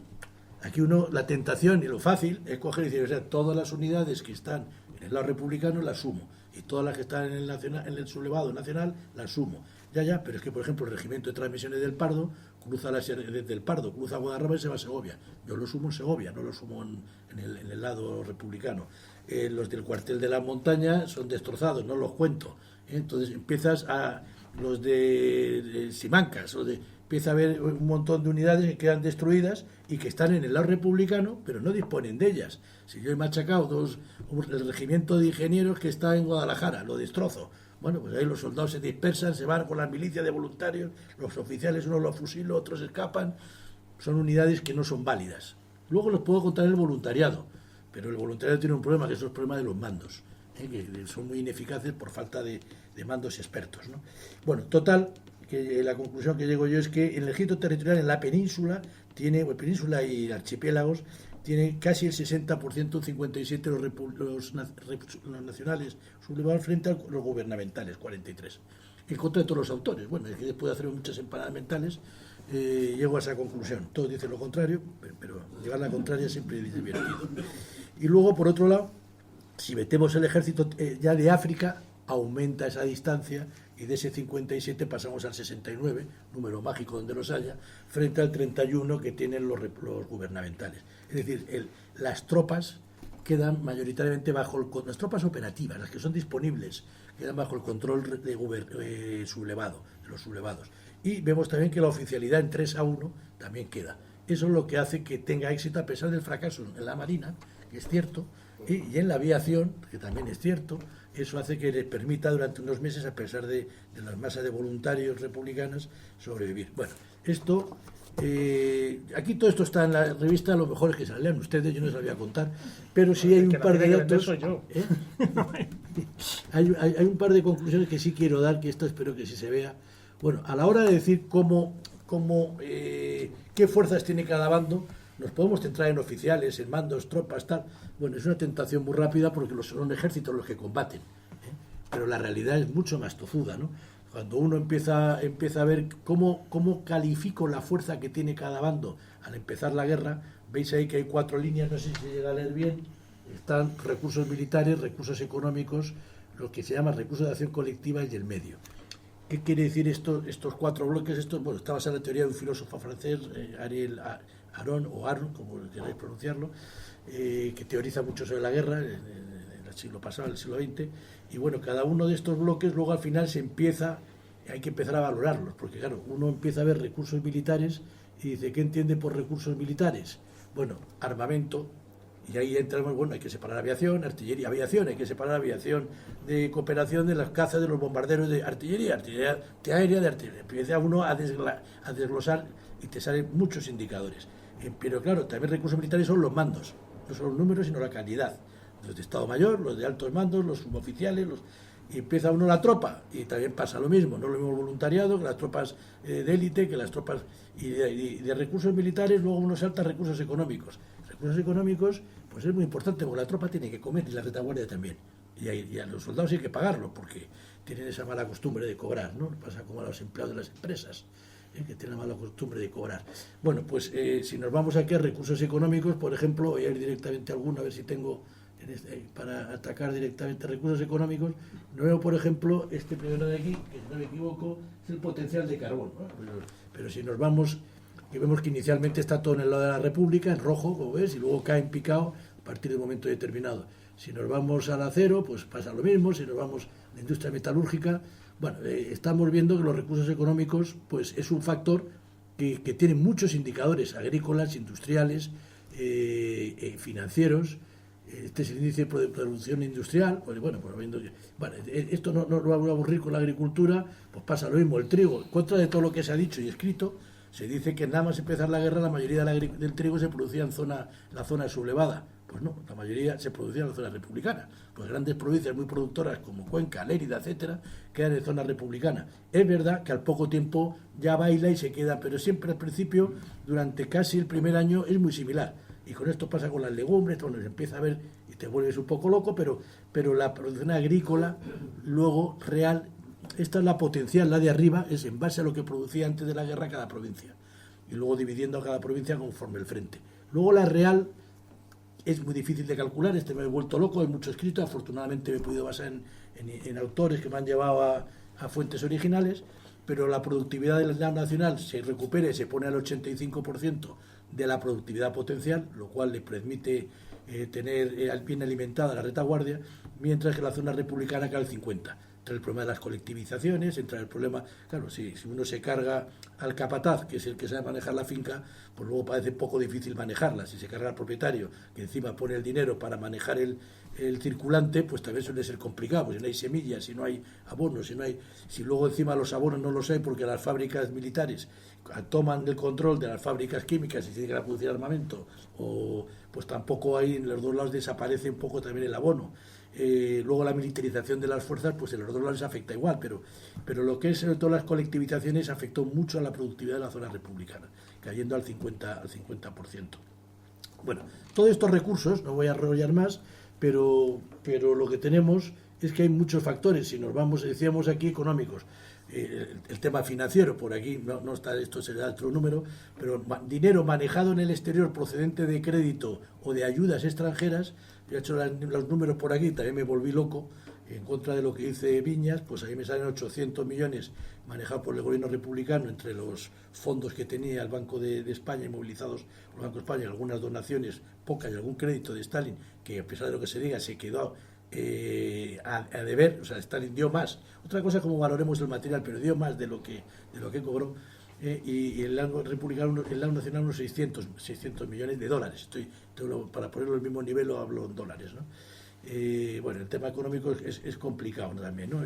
aquí la tentación y lo fácil es coger y decir, o sea, todas las unidades que están en el lado republicano las sumo, y todas las que están en el sublevado nacional las sumo. Ya, pero es que, por ejemplo, el regimiento de transmisiones del Pardo cruza desde el Pardo, cruza Guadarrama y se va a Segovia. Yo lo sumo en Segovia, no lo sumo en el lado republicano. Los del cuartel de la montaña son destrozados, no los cuento. Entonces empiezas a los de Simancas, empieza a haber un montón de unidades que quedan destruidas y que están en el lado republicano, pero no disponen de ellas. Si yo he machacado el regimiento de ingenieros que está en Guadalajara, lo destrozo. Bueno, pues ahí los soldados se dispersan, se van con las milicias de voluntarios, los oficiales unos los fusilan, otros escapan. Son unidades que no son válidas. Luego los puedo contar el voluntariado, pero el voluntariado tiene un problema, que es el problema de los mandos, que son muy ineficaces por falta de mandos expertos, ¿no? Bueno, total, que la conclusión que llego yo es que el ejército territorial en la península península y archipiélagos tiene casi el 60%, un 57% los nacionales sublevados frente a los gubernamentales, 43%. En contra de todos los autores. Bueno, es que después de hacer muchas empanadas mentales, llego a esa conclusión. Todos dicen lo contrario, pero llevar la contraria siempre es divertido. Y luego, por otro lado, si metemos el ejército ya de África, aumenta esa distancia y de ese 57 pasamos al 69, número mágico donde los haya, frente al 31 que tienen los gubernamentales. Es decir, las tropas quedan mayoritariamente las tropas operativas, las que son disponibles, quedan bajo el control de los sublevados. Y vemos también que la oficialidad en 3-1 también queda. Eso es lo que hace que tenga éxito a pesar del fracaso en la Marina, que es cierto, y en la aviación, que también es cierto. Eso hace que les permita durante unos meses, a pesar de las masas de voluntarios republicanos, sobrevivir. Bueno, aquí todo esto está en la revista, lo mejor es que se la lean ustedes, yo no se la voy a contar, pero sí hay un par de datos. Hay un par de conclusiones que sí quiero dar, que esto espero que sí se vea. Bueno, a la hora de decir qué fuerzas tiene cada bando, nos podemos centrar en oficiales, en mandos, tropas, tal. Bueno, es una tentación muy rápida porque son ejércitos los que combaten, pero la realidad es mucho más tozuda, ¿no? Cuando uno empieza a ver cómo califico la fuerza que tiene cada bando al empezar la guerra, veis ahí que hay 4 líneas, no sé si se llega a leer bien. Están recursos militares, recursos económicos, lo que se llama recursos de acción colectiva y el medio. ¿Qué quiere decir estos 4 bloques? Bueno, está basada en la teoría de un filósofo francés, Ariel Aron, como queráis pronunciarlo, que teoriza mucho sobre la guerra en el siglo pasado, en el siglo XX. Y bueno, cada uno de estos bloques luego al final hay que empezar a valorarlos, porque claro, uno empieza a ver recursos militares y dice, ¿qué entiende por recursos militares? Bueno, armamento, y ahí entramos, bueno, hay que separar aviación, artillería, aviación, hay que separar aviación de cooperación de las cazas, de los bombarderos de artillería de aérea, de artillería. Empieza uno a desglosar y te salen muchos indicadores. Pero claro, también recursos militares son los mandos, no son los números, sino la calidad. Los de Estado Mayor, los de altos mandos, los suboficiales, y empieza uno la tropa, y también pasa lo mismo, no lo mismo el voluntariado que las tropas de élite, que las tropas y de recursos militares, luego uno salta a recursos económicos. Recursos económicos, pues es muy importante, porque la tropa tiene que comer y la retaguardia también. y a los soldados hay que pagarlo, porque tienen esa mala costumbre de cobrar, ¿no? Pasa como a los empleados de las empresas, que tienen la mala costumbre de cobrar. Bueno, pues si nos vamos aquí a recursos económicos, por ejemplo, voy a ir directamente a alguno, a ver si tengo para atacar directamente recursos económicos. No veo, por ejemplo, este primero de aquí, que si no me equivoco, es el potencial de carbón, ¿no? Pero si nos vamos, que vemos que inicialmente está todo en el lado de la República, en rojo, como ves, y luego cae en picado a partir de un momento determinado. Si nos vamos al acero, pues pasa lo mismo. Si nos vamos a la industria metalúrgica, bueno, estamos viendo que los recursos económicos pues es un factor que tiene muchos indicadores agrícolas, industriales, financieros. Este es el índice de producción industrial. Pues bueno, esto no va a aburrir con la agricultura, pues pasa lo mismo. El trigo, en contra de todo lo que se ha dicho y escrito, se dice que nada más empezar la guerra, la mayoría del trigo se producía en la zona sublevada. Pues no, la mayoría se producía en la zona republicana. Pues grandes provincias muy productoras como Cuenca, Lérida, etcétera, quedan en zona republicana. Es verdad que al poco tiempo ya baila y se queda, pero siempre al principio, durante casi el primer año, es muy similar. Y con esto pasa con las legumbres, bueno, se empieza a ver y te vuelves un poco loco, pero la producción agrícola, luego real, esta es la potencial, la de arriba, es en base a lo que producía antes de la guerra cada provincia. Y luego dividiendo a cada provincia conforme el frente. Luego la real es muy difícil de calcular, me he vuelto loco, hay mucho escrito, afortunadamente me he podido basar en autores que me han llevado a fuentes originales, pero la productividad de la nacional se recupera y se pone al 85% de la productividad potencial, lo cual le permite tener bien alimentada la retaguardia, mientras que la zona republicana cae al 50%. Entra el problema de las colectivizaciones, entra el problema, claro, si uno se carga al capataz, que es el que sabe manejar la finca, pues luego parece poco difícil manejarla. Si se carga al propietario, que encima pone el dinero para manejar el circulante, pues también suele ser complicado, pues si no hay semillas, si no hay abonos, si luego encima los abonos no los hay porque las fábricas militares toman el control de las fábricas químicas y se dedican a producir armamento, o pues tampoco hay, en los dos lados desaparece un poco también el abono. Luego la militarización de las fuerzas, pues en los dos lados afecta igual, pero lo que es sobre todo las colectivizaciones afectó mucho a la productividad de la zona republicana, cayendo al 50%. Bueno, todos estos recursos, no voy a enrollar más, pero lo que tenemos es que hay muchos factores. Si nos vamos, decíamos aquí, económicos, el tema financiero, por aquí no está, esto será otro número, pero dinero manejado en el exterior procedente de crédito o de ayudas extranjeras. Yo he hecho los números por aquí, también me volví loco, en contra de lo que dice Viñas, pues ahí me salen 800 millones manejados por el gobierno republicano entre los fondos que tenía el Banco de España, inmovilizados por el Banco de España, algunas donaciones, pocas y algún crédito de Stalin, que a pesar de lo que se diga, se quedó a deber. O sea, Stalin dio más. Otra cosa es cómo valoremos el material, pero dio más de lo que cobró. Y el lado republicano, el lado nacional, unos 600 millones de dólares. Para ponerlo al mismo nivel, lo hablo en dólares, ¿no? Bueno, el tema económico es complicado, ¿no? También, ¿no?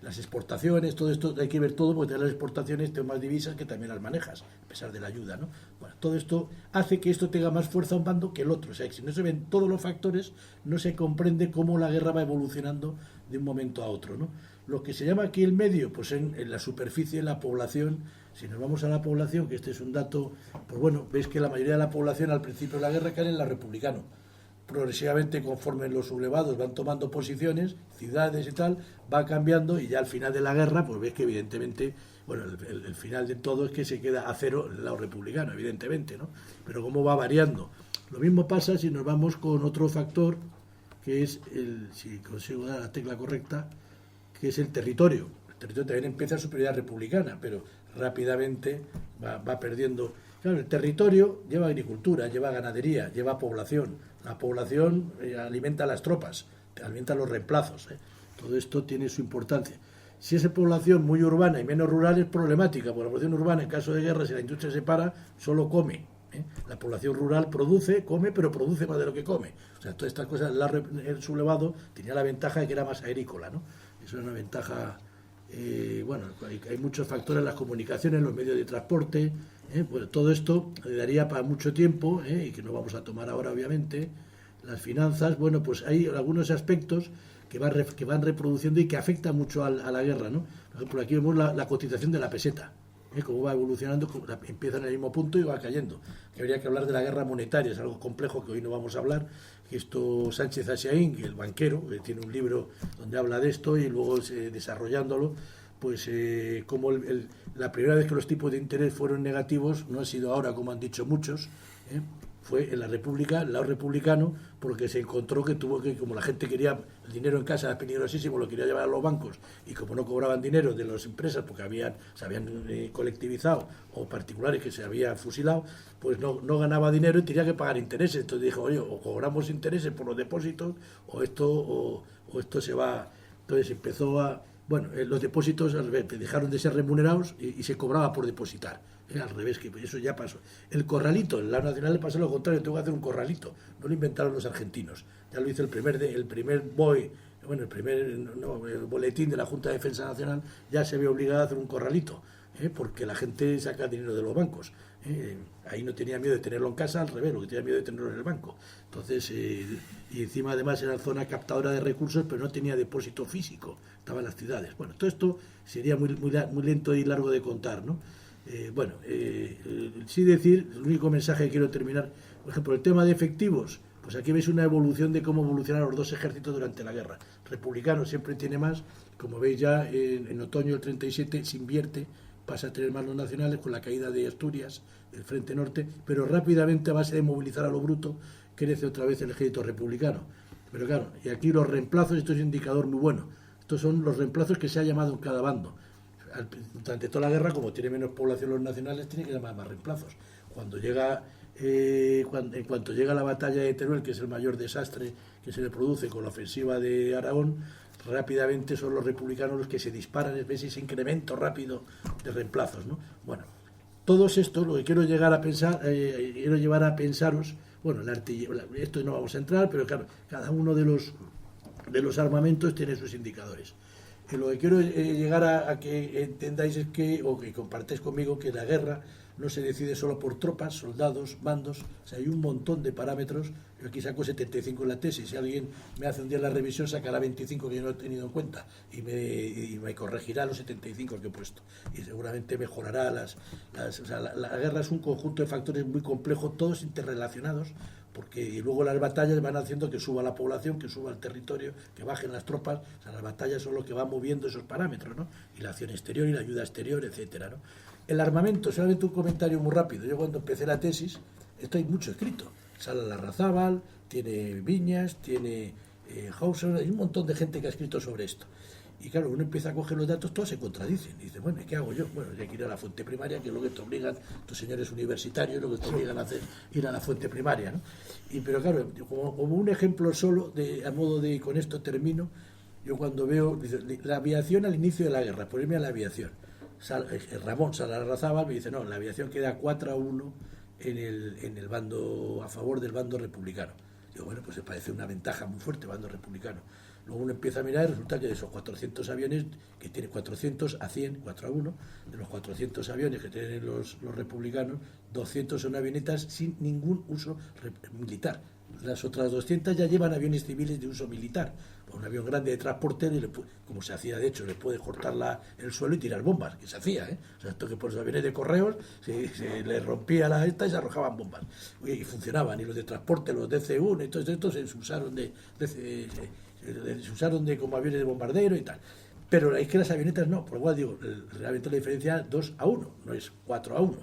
Las exportaciones, todo esto hay que ver todo, porque las exportaciones tienen más divisas que también las manejas, a pesar de la ayuda, ¿no? Bueno, todo esto hace que esto tenga más fuerza a un bando que el otro. O sea, que si no se ven todos los factores, no se comprende cómo la guerra va evolucionando de un momento a otro, ¿no? Lo que se llama aquí el medio, pues en la superficie, en la población. Si nos vamos a la población, que este es un dato, pues bueno, veis que la mayoría de la población al principio de la guerra cae en la republicano. Progresivamente, conforme los sublevados van tomando posiciones, ciudades y tal, va cambiando, y ya al final de la guerra, pues ves que evidentemente, bueno, el final de todo es que se queda a cero el lado republicano, evidentemente, ¿no? Pero cómo va variando. Lo mismo pasa si nos vamos con otro factor, que es si consigo dar la tecla correcta, que es el territorio. El territorio también empieza a superioridad republicana, pero rápidamente va perdiendo. Claro, el territorio lleva agricultura, lleva ganadería, lleva población. La población alimenta a las tropas, alimenta a los reemplazos, ¿eh? Todo esto tiene su importancia. Si es población muy urbana y menos rural, es problemática, porque la población urbana, en caso de guerra, si la industria se para, solo come, ¿eh? La población rural come, pero produce más de lo que come. O sea, todas estas cosas, el sublevado tenía la ventaja de que era más agrícola, ¿no? Eso es una ventaja. Bueno, hay muchos factores, las comunicaciones, los medios de transporte, pues todo esto daría para mucho tiempo, y que no vamos a tomar ahora, obviamente. Las finanzas, bueno, pues hay algunos aspectos que van reproduciendo y que afectan mucho a la guerra, ¿no? Por ejemplo, aquí vemos la cotización de la peseta. cómo va evolucionando, empieza en el mismo punto y va cayendo. Que habría que hablar de la guerra monetaria, es algo complejo que hoy no vamos a hablar. Esto Sánchez Asiaín, el banquero, tiene un libro donde habla de esto y luego desarrollándolo, pues como la primera vez que los tipos de interés fueron negativos, no ha sido ahora como han dicho muchos, fue en la República, el lado republicano, porque se encontró que tuvo que, como la gente quería el dinero en casa, era peligrosísimo, lo quería llevar a los bancos, y como no cobraban dinero de las empresas porque se habían colectivizado, o particulares que se habían fusilado, pues no ganaba dinero y tenía que pagar intereses. Entonces dijo, oye, o cobramos intereses por los depósitos, o esto se va. Entonces empezó a... Bueno, los depósitos al revés, dejaron de ser remunerados y se cobraba por depositar. Al revés, que eso ya pasó. El corralito, en la nacional le pasó lo contrario, tengo que hacer un corralito. No lo inventaron los argentinos. Ya lo hizo el primer BOE, bueno, el boletín de la Junta de Defensa Nacional, ya se ve obligado a hacer un corralito, porque la gente saca dinero de los bancos. Ahí no tenía miedo de tenerlo en casa, al revés, lo que tenía miedo de tenerlo en el banco. Entonces, y encima además era zona captadora de recursos, pero no tenía depósito físico, estaba en las ciudades. Bueno, todo esto sería muy lento y largo de contar, ¿no? Sí decir, el único mensaje que quiero terminar, por ejemplo, el tema de efectivos, pues aquí veis una evolución de cómo evolucionaron los dos ejércitos durante la guerra. Republicano siempre tiene más, como veis ya en otoño del 37 se invierte, pasa a tener más los nacionales con la caída de Asturias, del Frente Norte, pero rápidamente a base de movilizar a lo bruto crece otra vez el ejército republicano. Pero claro, y aquí los reemplazos, esto es un indicador muy bueno, estos son los reemplazos que se ha llamado en cada bando. Durante toda la guerra, como tiene menos población los nacionales, tiene que llamar más reemplazos. Cuando llega en cuanto llega la batalla de Teruel, que es el mayor desastre que se le produce con la ofensiva de Aragón, rápidamente son los republicanos los que se disparan, ves ese incremento rápido de reemplazos, ¿no? Bueno, todos estos, lo que quiero llegar a pensar, quiero llevar a pensaros, bueno, esto no vamos a entrar, pero claro, cada uno de los armamentos tiene sus indicadores. Lo que quiero llegar a que entendáis es que, o que compartáis conmigo, que la guerra no se decide solo por tropas, soldados, bandos, o sea, hay un montón de parámetros. Yo aquí saco 75 en la tesis, si alguien me hace un día la revisión sacará 25 que yo no he tenido en cuenta y me corregirá los 75 que he puesto y seguramente mejorará o sea, la guerra es un conjunto de factores muy complejo, todos interrelacionados, porque y luego las batallas van haciendo que suba la población, que suba el territorio, que bajen las tropas. O sea, las batallas son lo que van moviendo esos parámetros, ¿no? Y la acción exterior y la ayuda exterior, etcétera, ¿no? El armamento, solamente un comentario muy rápido. Yo cuando empecé la tesis, esto hay mucho escrito. Sala Larrazábal, tiene Viñas, tiene Hauser, hay un montón de gente que ha escrito sobre esto. Y claro, uno empieza a coger los datos, todos se contradicen. Y dice, bueno, ¿y qué hago yo? Bueno, hay que ir a la fuente primaria, que es lo que te obligan, tus señores universitarios, lo que te obligan a hacer, ir a la fuente primaria, ¿no? Pero claro, como un ejemplo solo, a modo de, con esto termino, yo cuando veo, dice, la aviación al inicio de la guerra, ponerme a la aviación. Ramón Salarrazábal me dice, no, la aviación queda 4-1 en el bando, a favor del bando republicano. Digo, bueno, pues se parece una ventaja muy fuerte, bando republicano. Luego uno empieza a mirar y resulta que de esos 400 aviones, que tiene 400 a 100, 4-1, de los 400 aviones que tienen los republicanos, 200 son avionetas sin ningún uso militar. Las otras 200 ya llevan aviones civiles de uso militar. Un avión grande de transporte, como se hacía de hecho, le puede cortar el suelo y tirar bombas, que se hacía, O sea, esto que por los aviones de correos se les rompía la esta y se arrojaban bombas. Y funcionaban, y los de transporte, los DC-1 y todos estos se usaron se usaron como aviones de bombardero y tal. Pero es que las avionetas no, por lo cual digo, realmente la diferencia es 2-1, no es 4-1.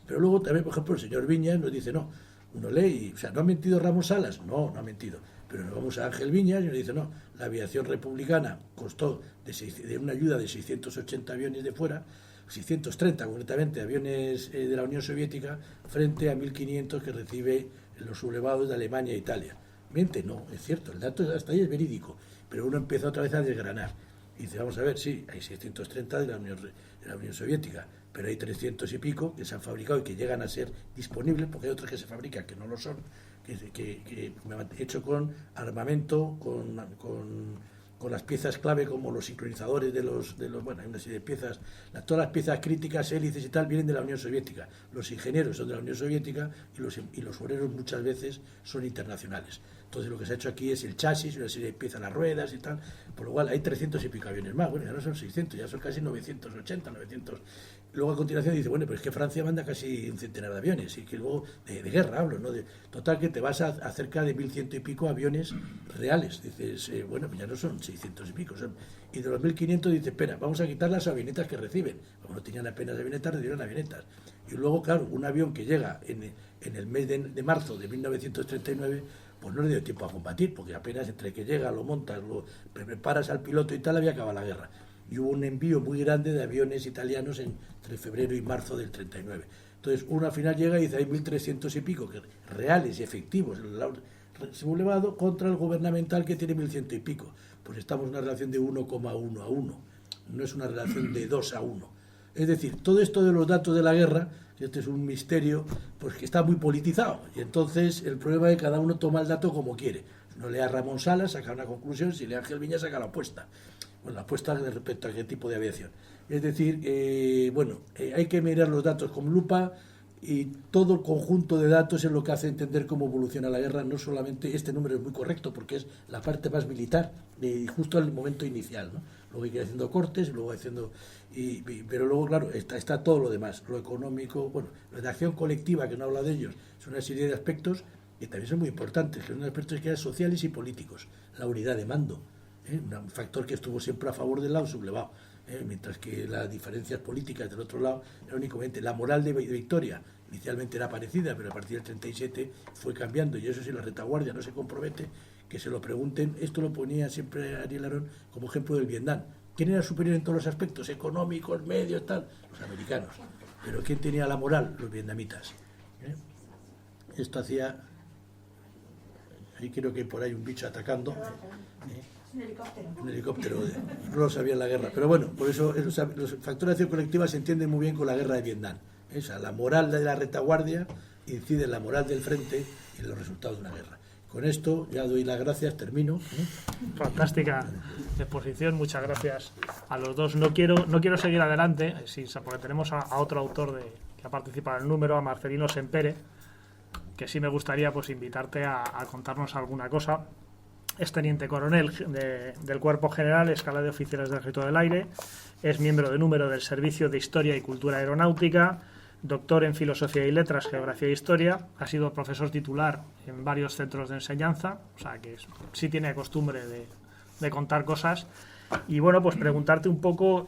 Pero luego también, por ejemplo, el señor Viñas nos dice, no, uno lee, o sea, ¿no ha mentido Ramos Salas? No ha mentido. Pero nos vamos a Ángel Viñas y nos dice, no, la aviación republicana costó de una ayuda de 680 aviones de fuera, 630 concretamente aviones de la Unión Soviética, frente a 1.500 que recibe los sublevados de Alemania e Italia. Miente, no, es cierto, el dato hasta ahí es verídico, pero uno empieza otra vez a desgranar. Y dice, vamos a ver, sí, hay 630 de la Unión Soviética, pero hay 300 y pico que se han fabricado y que llegan a ser disponibles, porque hay otros que se fabrican que no lo son, que hecho con armamento, con las piezas clave como los sincronizadores de los bueno, hay una serie de piezas, todas las piezas críticas, hélices y tal, vienen de la Unión Soviética. Los ingenieros son de la Unión Soviética y los obreros muchas veces son internacionales. Entonces lo que se ha hecho aquí es el chasis, una serie de piezas, las ruedas y tal, por lo cual hay 300 y pico aviones más. Bueno, ya no son 600, ya son casi 980, 900. Luego a continuación dice, bueno, pero es que Francia manda casi un centenar de aviones, y que luego de guerra hablo, ¿no? Total que te vas a cerca de 1100 y pico aviones reales. Dices, bueno, pues ya no son 600 y pico, y de los 1500 dices, espera, vamos a quitar las avionetas que reciben. Como no tenían apenas avionetas, recibieron avionetas. Y luego, claro, un avión que llega en el mes de marzo de 1939, pues no le dio tiempo a combatir, porque apenas entre que llega, lo montas, lo preparas al piloto y tal, había acabado la guerra. Y hubo un envío muy grande de aviones italianos entre febrero y marzo del 39. Entonces, uno al final llega y dice, hay 1300 y pico reales y efectivos sublevado contra el gubernamental que tiene 1100 y pico. Pues estamos en una relación de 1,1 a 1, no es una relación de 2 a 1. Es decir, todo esto de los datos de la guerra, este es un misterio, pues que está muy politizado. Y entonces el problema es que cada uno toma el dato como quiere. Si uno lee a Ramón Salas, saca una conclusión, si lee a Ángel Viñas, saca la apuesta. Bueno, la apuesta respecto a qué tipo de aviación. Es decir, hay que mirar los datos con lupa, y todo el conjunto de datos es lo que hace entender cómo evoluciona la guerra. No solamente este número es muy correcto porque es la parte más militar, justo al momento inicial, ¿no? Luego hay que ir haciendo cortes, luego haciendo pero luego, claro, está todo lo demás, lo económico, bueno, la de acción colectiva, que no habla de ellos, es una serie de aspectos que también son muy importantes, que son aspectos que eran sociales y políticos. La unidad de mando, un factor que estuvo siempre a favor del lado sublevado, mientras que las diferencias políticas del otro lado era únicamente la moral de victoria. Inicialmente era parecida, pero a partir del 37 fue cambiando, y eso si la retaguardia no se compromete, que se lo pregunten. Esto lo ponía siempre Ariel Arón como ejemplo del Vietnam. ¿Quién era superior en todos los aspectos económicos, medios, tal? Los americanos. Pero ¿quién tenía la moral? Los vietnamitas. Esto hacía... Ahí creo que hay por ahí un bicho atacando. Un helicóptero. No lo sabía en la guerra. Pero bueno, por eso los factores de acción colectiva se entienden muy bien con la guerra de Vietnam. La moral de la retaguardia incide en la moral del frente y en los resultados de una guerra. Con esto ya doy las gracias, termino. Fantástica exposición, muchas gracias a los dos. No quiero seguir adelante, porque tenemos a otro autor que ha participado en el número, a Marcelino Sempere, que sí me gustaría pues invitarte a contarnos alguna cosa. Es teniente coronel del Cuerpo General, escala de oficiales del Ejército del Aire, es miembro de número del Servicio de Historia y Cultura Aeronáutica, doctor en Filosofía y Letras, Geografía e Historia, ha sido profesor titular en varios centros de enseñanza, o sea que sí tiene costumbre de contar cosas. Y bueno, pues preguntarte un poco,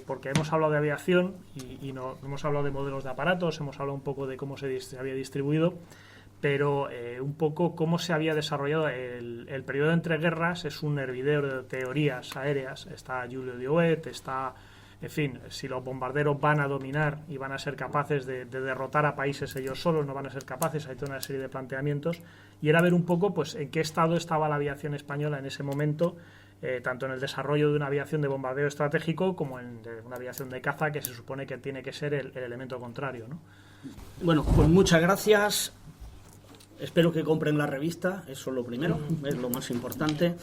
porque hemos hablado de aviación y no hemos hablado de modelos de aparatos, hemos hablado un poco de cómo se había distribuido, pero un poco cómo se había desarrollado el periodo entre guerras. Es un hervidero de teorías aéreas. Está Julio Dioet, está... En fin, si los bombarderos van a dominar y van a ser capaces de derrotar a países ellos solos, no van a ser capaces, hay toda una serie de planteamientos. Y era ver un poco pues en qué estado estaba la aviación española en ese momento, tanto en el desarrollo de una aviación de bombardeo estratégico como en una aviación de caza, que se supone que tiene que ser el elemento contrario, ¿no? Bueno, pues muchas gracias. Espero que compren la revista, eso es lo primero, es lo más importante.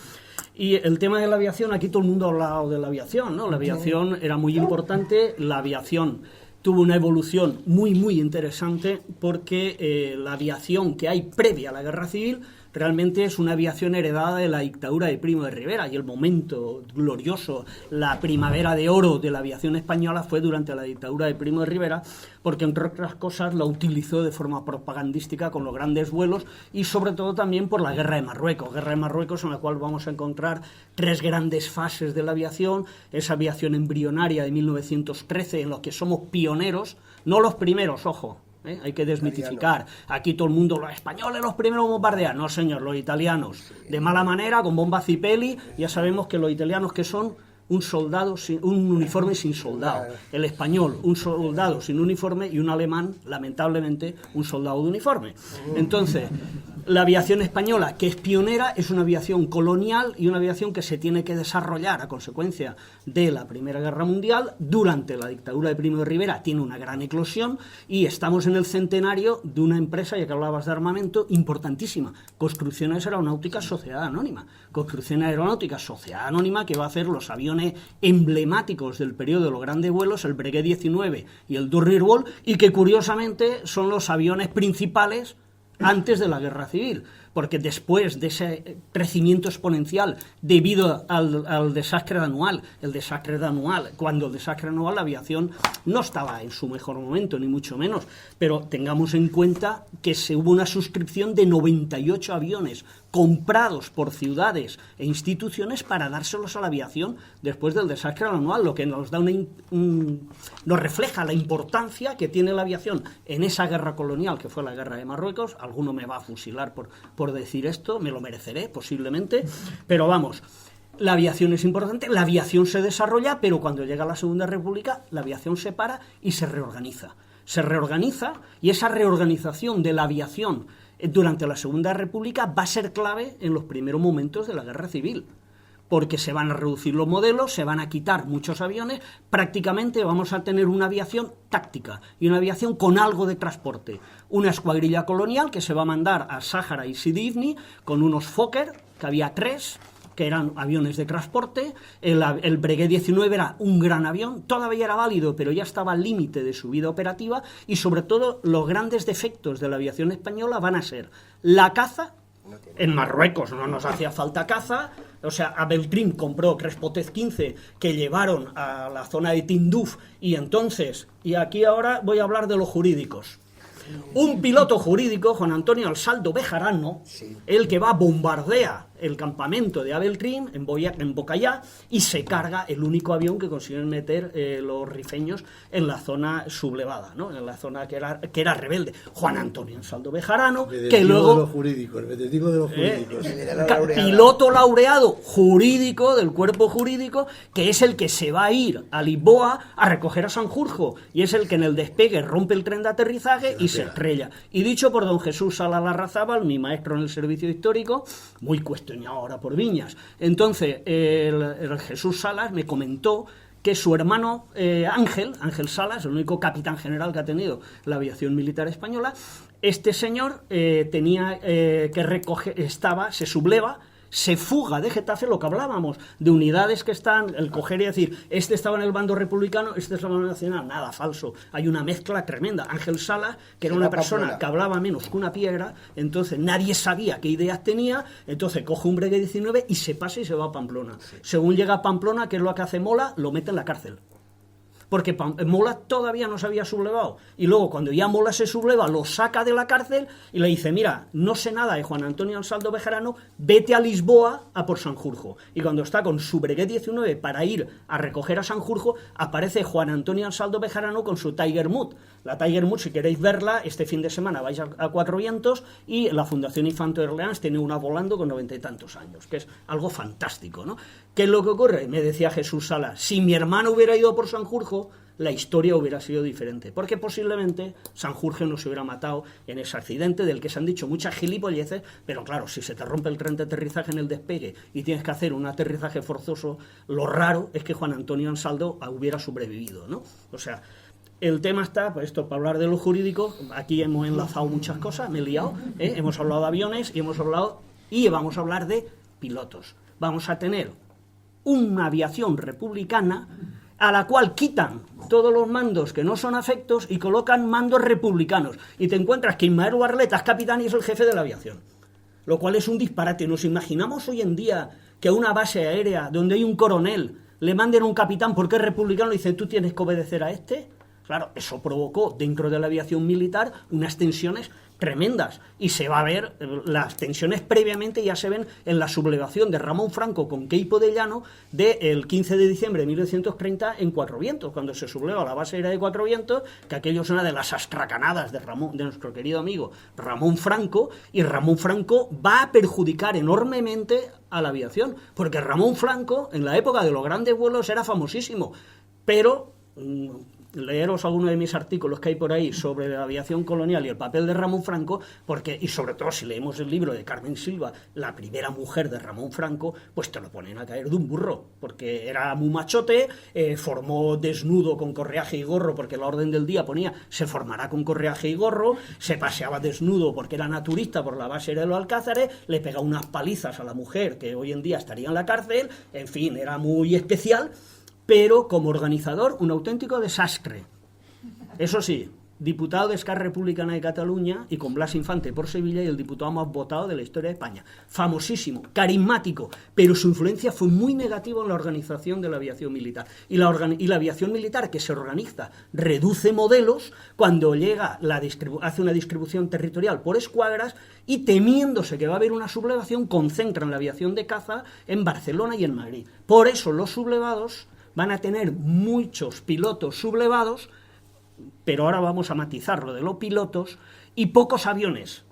Y el tema de la aviación, aquí todo el mundo ha hablado de la aviación, ¿no? La aviación era muy importante, la aviación tuvo una evolución muy, muy interesante, porque la aviación que hay previa a la Guerra Civil realmente es una aviación heredada de la dictadura de Primo de Rivera, y el momento glorioso, la primavera de oro de la aviación española fue durante la dictadura de Primo de Rivera, porque entre otras cosas la utilizó de forma propagandística con los grandes vuelos, y sobre todo también por la Guerra de Marruecos, en la cual vamos a encontrar tres grandes fases de la aviación: esa aviación embrionaria de 1913 en la que somos pioneros, no los primeros, ojo, hay que desmitificar. Aquí todo el mundo, los españoles los primeros bombardean. No, señor, los italianos de mala manera, con bombas Zipelli. Ya sabemos que los italianos que son un soldado un uniforme sin soldado, el español un soldado sin uniforme, y un alemán, lamentablemente, un soldado de uniforme. Entonces, la aviación española, que es pionera, es una aviación colonial y una aviación que se tiene que desarrollar a consecuencia de la Primera Guerra Mundial. Durante la dictadura de Primo de Rivera tiene una gran eclosión, y estamos en el centenario de una empresa, ya que hablabas de armamento, importantísima: Construcciones Aeronáuticas Sociedad Anónima. Construcciones Aeronáuticas Sociedad Anónima, que va a hacer los aviones emblemáticos del periodo de los grandes vuelos, el Breguet 19 y el Durrier-Wall, y que curiosamente son los aviones principales antes de la Guerra Civil, porque después de ese crecimiento exponencial debido al desastre anual, cuando el desastre anual la aviación no estaba en su mejor momento, ni mucho menos, pero tengamos en cuenta que se hubo una suscripción de 98 aviones comprados por ciudades e instituciones para dárselos a la aviación después del desastre anual, lo que nos da nos refleja la importancia que tiene la aviación en esa guerra colonial que fue la guerra de Marruecos. Alguno me va a fusilar por decir esto, me lo mereceré posiblemente, pero vamos, la aviación es importante, la aviación se desarrolla, pero cuando llega la Segunda República la aviación se para y se reorganiza, y esa reorganización de la aviación durante la Segunda República va a ser clave en los primeros momentos de la Guerra Civil, porque se van a reducir los modelos, se van a quitar muchos aviones, prácticamente vamos a tener una aviación táctica y una aviación con algo de transporte. Una escuadrilla colonial que se va a mandar a Sáhara y Sidi Ifni con unos Fokker, que había 3, que eran aviones de transporte. El Breguet 19 era un gran avión, todavía era válido, pero ya estaba al límite de su vida operativa, y sobre todo los grandes defectos de la aviación española van a ser la caza. En Marruecos no nos hacía falta caza, o sea, Abeltrim compró Crespotez 15 que llevaron a la zona de Tinduf, y entonces, y aquí ahora voy a hablar de los jurídicos. Un piloto jurídico, Juan Antonio Ansaldo Bejarano, el que va a bombardear el campamento de Abeltrim en Bocayá y se carga el único avión que consiguen meter los rifeños en la zona sublevada, ¿no? En la zona que era rebelde. Juan Antonio Ansaldo Bejarano, que luego... el de los jurídicos. Piloto laureado jurídico del cuerpo jurídico, que es el que se va a ir a Lisboa a recoger a Sanjurjo, y es el que en el despegue rompe el tren de aterrizaje y se estrella. Y dicho por don Jesús Salas Larrazábal, mi maestro en el servicio histórico, muy cuestionado ahora por Viñas. Entonces, el Jesús Salas me comentó que su hermano Ángel Salas, el único capitán general que ha tenido la aviación militar española, este señor tenía que recoger, se subleva, se fuga de Getafe, lo que hablábamos, de unidades que están, el coger y decir, este estaba en el bando republicano, este es el bando nacional, nada, falso. Hay una mezcla tremenda. Ángel Salas, que era una persona que hablaba menos que una piedra, entonces nadie sabía qué ideas tenía, entonces coge un Breguet 19 y se pasa y se va a Pamplona. Sí. Según llega a Pamplona, ¿qué es lo que hace Mola? Lo mete en la cárcel. Porque Mola todavía no se había sublevado. Y luego, cuando ya Mola se subleva, lo saca de la cárcel y le dice, mira, no sé nada de Juan Antonio Ansaldo Bejarano, vete a Lisboa a por Sanjurjo. Y cuando está con su Breguet 19 para ir a recoger a Sanjurjo, aparece Juan Antonio Ansaldo Bejarano con su Tiger Mood. La Tiger Mood, si queréis verla, este fin de semana vais a Cuatro Vientos, y la Fundación Infante de Orleans tiene una volando con 90 y tantos años, que es algo fantástico, ¿no? ¿Qué es lo que ocurre? Me decía Jesús Salas, si mi hermano hubiera ido por Sanjurjo, la historia hubiera sido diferente, porque posiblemente Sanjurjo no se hubiera matado en ese accidente del que se han dicho muchas gilipolleces, pero claro, si se te rompe el tren de aterrizaje en el despegue y tienes que hacer un aterrizaje forzoso, lo raro es que Juan Antonio Ansaldo hubiera sobrevivido, ¿no? O sea, el tema está, pues esto, para hablar de lo jurídico, aquí hemos enlazado muchas cosas, me he liado, hemos hablado de aviones y vamos a hablar de pilotos. Vamos a tener una aviación republicana a la cual quitan todos los mandos que no son afectos y colocan mandos republicanos. Y te encuentras que Ismael Barleta es capitán y es el jefe de la aviación. Lo cual es un disparate. ¿Nos imaginamos hoy en día que a una base aérea donde hay un coronel le manden a un capitán porque es republicano y dice, tú tienes que obedecer a este? Claro, eso provocó dentro de la aviación militar unas tensiones tremendas, y se va a ver, las tensiones previamente ya se ven en la sublevación de Ramón Franco con Queipo de Llano del 15 de diciembre de 1930 en Cuatro Vientos, cuando se subleva la base aérea de Cuatro Vientos, que aquello es una de las astracanadas de nuestro querido amigo Ramón Franco, y Ramón Franco va a perjudicar enormemente a la aviación, porque Ramón Franco en la época de los grandes vuelos era famosísimo, pero... leeros algunos de mis artículos que hay por ahí sobre la aviación colonial y el papel de Ramón Franco, porque, y sobre todo si leemos el libro de Carmen Silva, la primera mujer de Ramón Franco, pues te lo ponen a caer de un burro, porque era muy machote, formó desnudo con correaje y gorro, porque la orden del día ponía se formará con correaje y gorro, se paseaba desnudo porque era naturista por la base de los Alcázares, le pegaba unas palizas a la mujer que hoy en día estaría en la cárcel, en fin, era muy especial, pero como organizador un auténtico desastre. Eso sí, diputado de Esquerra Republicana de Cataluña y con Blas Infante por Sevilla y el diputado más votado de la historia de España. Famosísimo, carismático, pero su influencia fue muy negativa en la organización de la aviación militar. Y la aviación militar que se organiza reduce modelos cuando llega hace una distribución territorial por escuadras y temiéndose que va a haber una sublevación concentran la aviación de caza en Barcelona y en Madrid. Por eso los sublevados van a tener muchos pilotos sublevados, pero ahora vamos a matizar lo de los pilotos, y pocos aviones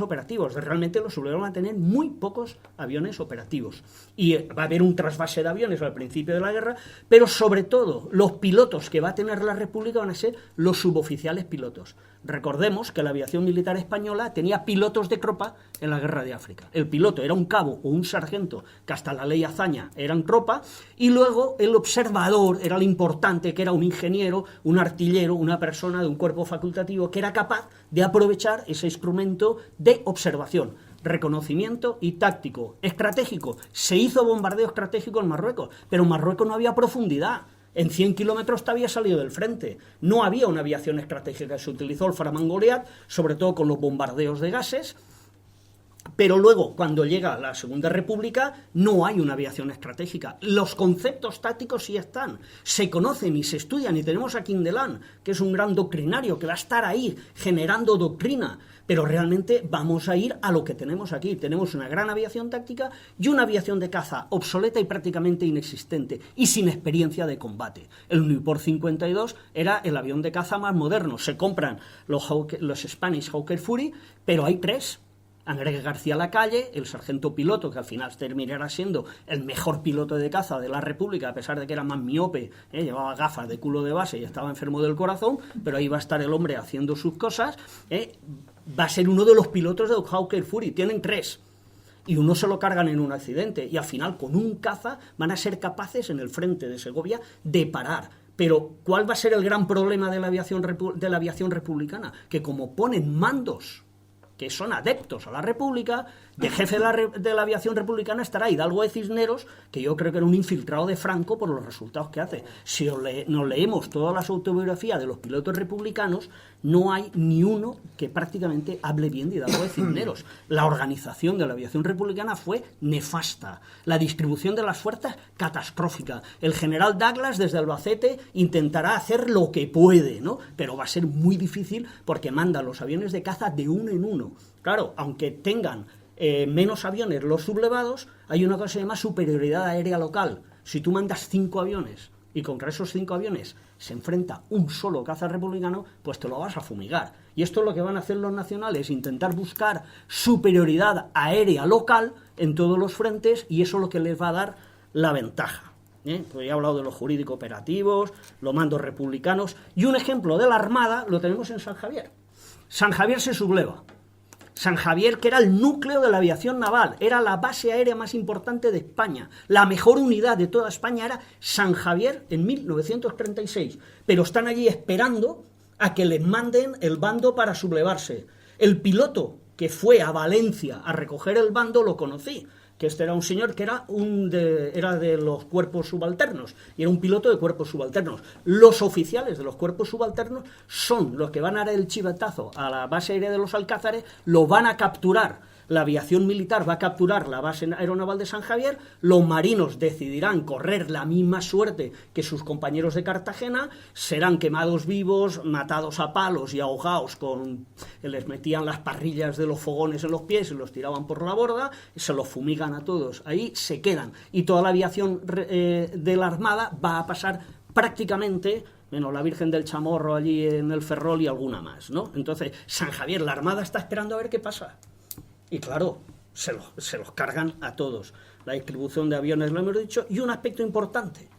operativos. Realmente los sublevados van a tener muy pocos aviones operativos. Y va a haber un trasvase de aviones al principio de la guerra, pero sobre todo los pilotos que va a tener la República van a ser los suboficiales pilotos. Recordemos que la aviación militar española tenía pilotos de tropa en la guerra de África. El piloto era un cabo o un sargento, que hasta la ley Azaña eran tropa, y luego el observador era el importante, que era un ingeniero, un artillero, una persona de un cuerpo facultativo que era capaz de aprovechar ese instrumento de observación, reconocimiento y táctico. Estratégico. Se hizo bombardeo estratégico en Marruecos, pero en Marruecos no había profundidad. En 100 kilómetros te había salido del frente. No había una aviación estratégica. Se utilizó el Farman Goliath, sobre todo con los bombardeos de gases. Pero luego, cuando llega la Segunda República, no hay una aviación estratégica. Los conceptos tácticos sí están, se conocen y se estudian, y tenemos a Kindelán, que es un gran doctrinario, que va a estar ahí generando doctrina, pero realmente vamos a ir a lo que tenemos aquí. Tenemos una gran aviación táctica y una aviación de caza obsoleta y prácticamente inexistente, y sin experiencia de combate. El Nieuport 52 era el avión de caza más moderno. Se compran los Spanish Hawker Fury, pero hay 3. Andrés García Lacalle, el sargento piloto, que al final terminará siendo el mejor piloto de caza de la República, a pesar de que era más miope, llevaba gafas de culo de base y estaba enfermo del corazón, pero ahí va a estar el hombre haciendo sus cosas, va a ser uno de los pilotos de Hawker Fury. Tienen 3. Y uno se lo cargan en un accidente, y al final con un caza van a ser capaces en el frente de Segovia de parar. Pero ¿cuál va a ser el gran problema de la aviación republicana? Que como ponen mandos que son adeptos a la República, de jefe de la aviación republicana estará Hidalgo de Cisneros, que yo creo que era un infiltrado de Franco por los resultados que hace. Si nos leemos todas las autobiografías de los pilotos republicanos, no hay ni uno que prácticamente hable bien de Hidalgo de Cisneros. La organización de la aviación republicana fue nefasta. La distribución de las fuerzas, catastrófica. El general Douglas, desde Albacete, intentará hacer lo que puede, ¿no? Pero va a ser muy difícil porque manda los aviones de caza de uno en uno. Claro, aunque tengan menos aviones los sublevados, hay una cosa que se llama superioridad aérea local. Si tú mandas 5 aviones y contra esos 5 aviones se enfrenta un solo caza republicano, pues te lo vas a fumigar. Y esto es lo que van a hacer los nacionales, intentar buscar superioridad aérea local en todos los frentes, y eso es lo que les va a dar la ventaja. Pues ya he hablado de los jurídicos operativos, los mandos republicanos, y un ejemplo de la Armada lo tenemos en San Javier. San Javier se subleva. San Javier, que era el núcleo de la aviación naval, era la base aérea más importante de España. La mejor unidad de toda España era San Javier en 1936. Pero están allí esperando a que les manden el bando para sublevarse. El piloto que fue a Valencia a recoger el bando lo conocí, que este era un señor que era de los cuerpos subalternos, y era un piloto de cuerpos subalternos. Los oficiales de los cuerpos subalternos son los que van a dar el chivatazo a la base aérea de los Alcázares, lo van a capturar. La aviación militar va a capturar la base aeronaval de San Javier, los marinos decidirán correr la misma suerte que sus compañeros de Cartagena, serán quemados vivos, matados a palos y ahogados les metían las parrillas de los fogones en los pies y los tiraban por la borda, se los fumigan a todos, ahí se quedan. Y toda la aviación de la Armada va a pasar prácticamente, menos la Virgen del Chamorro allí en el Ferrol y alguna más, ¿no? Entonces, San Javier, la Armada está esperando a ver qué pasa. Y claro, se los cargan a todos. La distribución de aviones, lo hemos dicho. Y un aspecto importante,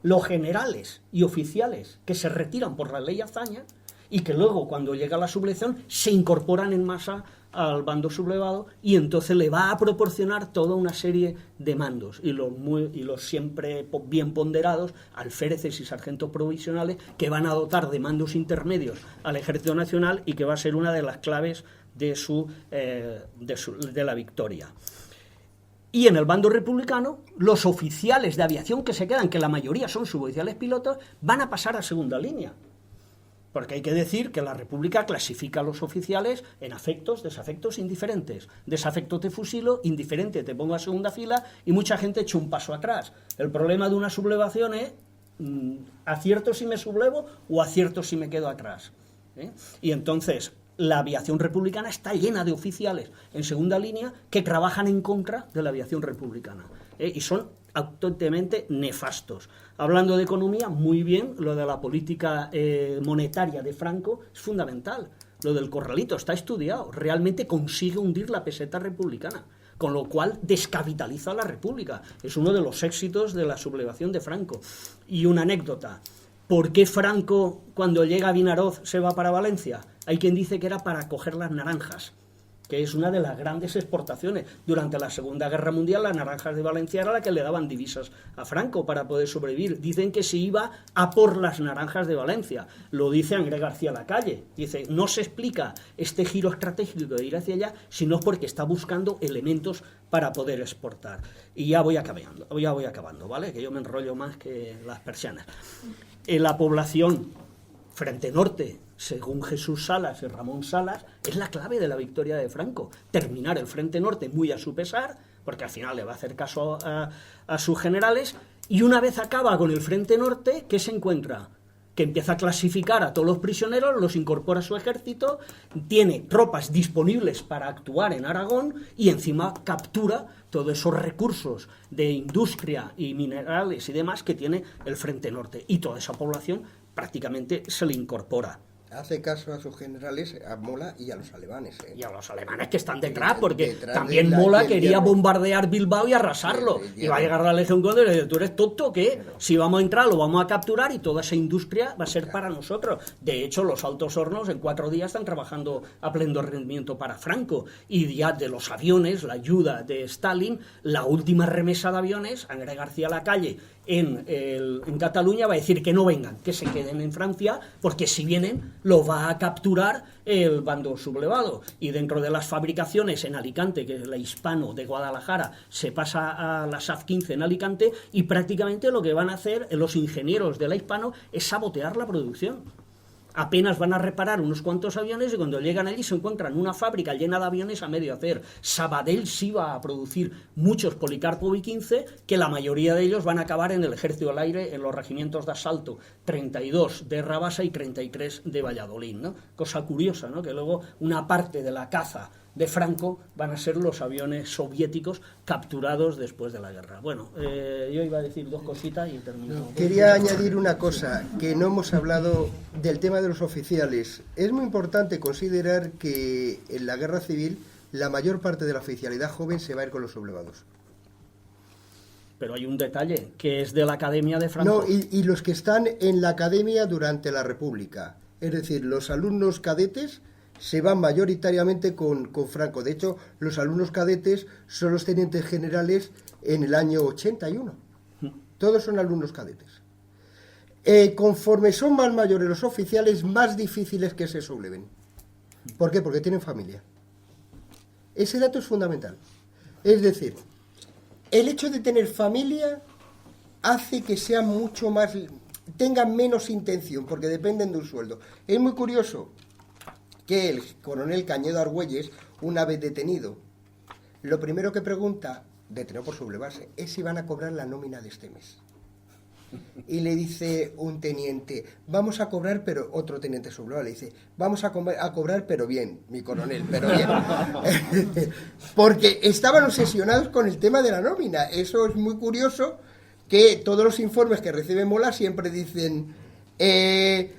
los generales y oficiales que se retiran por la ley Azaña y que luego, cuando llega la sublevación, se incorporan en masa al bando sublevado, y entonces le va a proporcionar toda una serie de mandos, y los siempre bien ponderados, alféreces y sargentos provisionales, que van a dotar de mandos intermedios al Ejército Nacional, y que va a ser una de las claves de la victoria. Y en el bando republicano, los oficiales de aviación que se quedan, que la mayoría son suboficiales pilotos, van a pasar a segunda línea. Porque hay que decir que la República clasifica a los oficiales en afectos, desafectos, indiferentes. Desafecto te fusilo, indiferente te pongo a segunda fila y mucha gente echa un paso atrás. El problema de una sublevación es acierto si me sublevo o acierto si me quedo atrás. Y entonces la aviación republicana está llena de oficiales en segunda línea que trabajan en contra de la aviación republicana. Y son auténticamente nefastos. Hablando de economía, muy bien, lo de la política monetaria de Franco es fundamental. Lo del corralito está estudiado. Realmente consigue hundir la peseta republicana, con lo cual descapitaliza a la República. Es uno de los éxitos de la sublevación de Franco. Y una anécdota. ¿Por qué Franco, cuando llega a Vinaroz, se va para Valencia? Hay quien dice que era para coger las naranjas, que es una de las grandes exportaciones. Durante la Segunda Guerra Mundial, las naranjas de Valencia era la que le daban divisas a Franco para poder sobrevivir. Dicen que se iba a por las naranjas de Valencia. Lo dice Andrés García Lacalle. Dice, no se explica este giro estratégico de ir hacia allá, sino porque está buscando elementos para poder exportar. Y ya voy acabando, ¿vale? Que yo me enrollo más que las persianas. La población Frente Norte, según Jesús Salas y Ramón Salas, es la clave de la victoria de Franco. Terminar el Frente Norte muy a su pesar, porque al final le va a hacer caso a sus generales, y una vez acaba con el Frente Norte, ¿qué se encuentra? Que empieza a clasificar a todos los prisioneros, los incorpora a su ejército, tiene tropas disponibles para actuar en Aragón y encima captura todos esos recursos de industria y minerales y demás que tiene el Frente Norte. Y toda esa población prácticamente se le incorpora. Hace caso a sus generales, a Mola y a los alemanes. Y a los alemanes que están detrás, porque detrás también de Mola quería hierro. bombardear Bilbao y arrasarlo. Y va a llegar la Legión Cóndor y le dice, ¿tú eres tonto o qué? Si vamos a entrar, lo vamos a capturar y toda esa industria va a ser para nosotros. De hecho, los Altos Hornos en 4 días están trabajando a pleno rendimiento para Franco. Y ya de los aviones, la ayuda de Stalin, la última remesa de aviones, Andrés García Lacalle, en Cataluña va a decir que no vengan, que se queden en Francia, porque si vienen lo va a capturar el bando sublevado. Y dentro de las fabricaciones en Alicante, que es la Hispano de Guadalajara, se pasa a la SAF 15 en Alicante, y prácticamente lo que van a hacer los ingenieros de la Hispano es sabotear la producción. Apenas van a reparar unos cuantos aviones y cuando llegan allí se encuentran una fábrica llena de aviones a medio hacer. Sabadell sí va a producir muchos Policarpo V-15, que la mayoría de ellos van a acabar en el Ejército del Aire, en los regimientos de asalto 32 de Rabasa y 33 de Valladolid, ¿no? Cosa curiosa, ¿no? Que luego una parte de la caza de Franco van a ser los aviones soviéticos capturados después de la guerra. Bueno, yo iba a decir 2 cositas y termino. Quería añadir una cosa, que no hemos hablado del tema de los oficiales. Es muy importante considerar que en la guerra civil la mayor parte de la oficialidad joven se va a ir con los sublevados. Pero hay un detalle, que es de la Academia de Franco. No, y los que están en la Academia durante la República. Es decir, los alumnos cadetes se van mayoritariamente con Franco. De hecho, los alumnos cadetes son los tenientes generales en el año 81. Todos son alumnos cadetes. Conforme son más mayores los oficiales, más difíciles que se subleven. ¿Por qué? Porque tienen familia. Ese dato es fundamental. Es decir, el hecho de tener familia hace que sean mucho más, tengan menos intención, porque dependen de un sueldo. Es muy curioso que el coronel Cañedo Argüelles, una vez detenido, lo primero que pregunta, detenido por sublevarse, es si van a cobrar la nómina de este mes. Y le dice un teniente, vamos a cobrar, pero otro teniente sublevado le dice, vamos a cobrar, pero bien, mi coronel, pero bien. Porque estaban obsesionados con el tema de la nómina. Eso es muy curioso, que todos los informes que recibe Mola siempre dicen,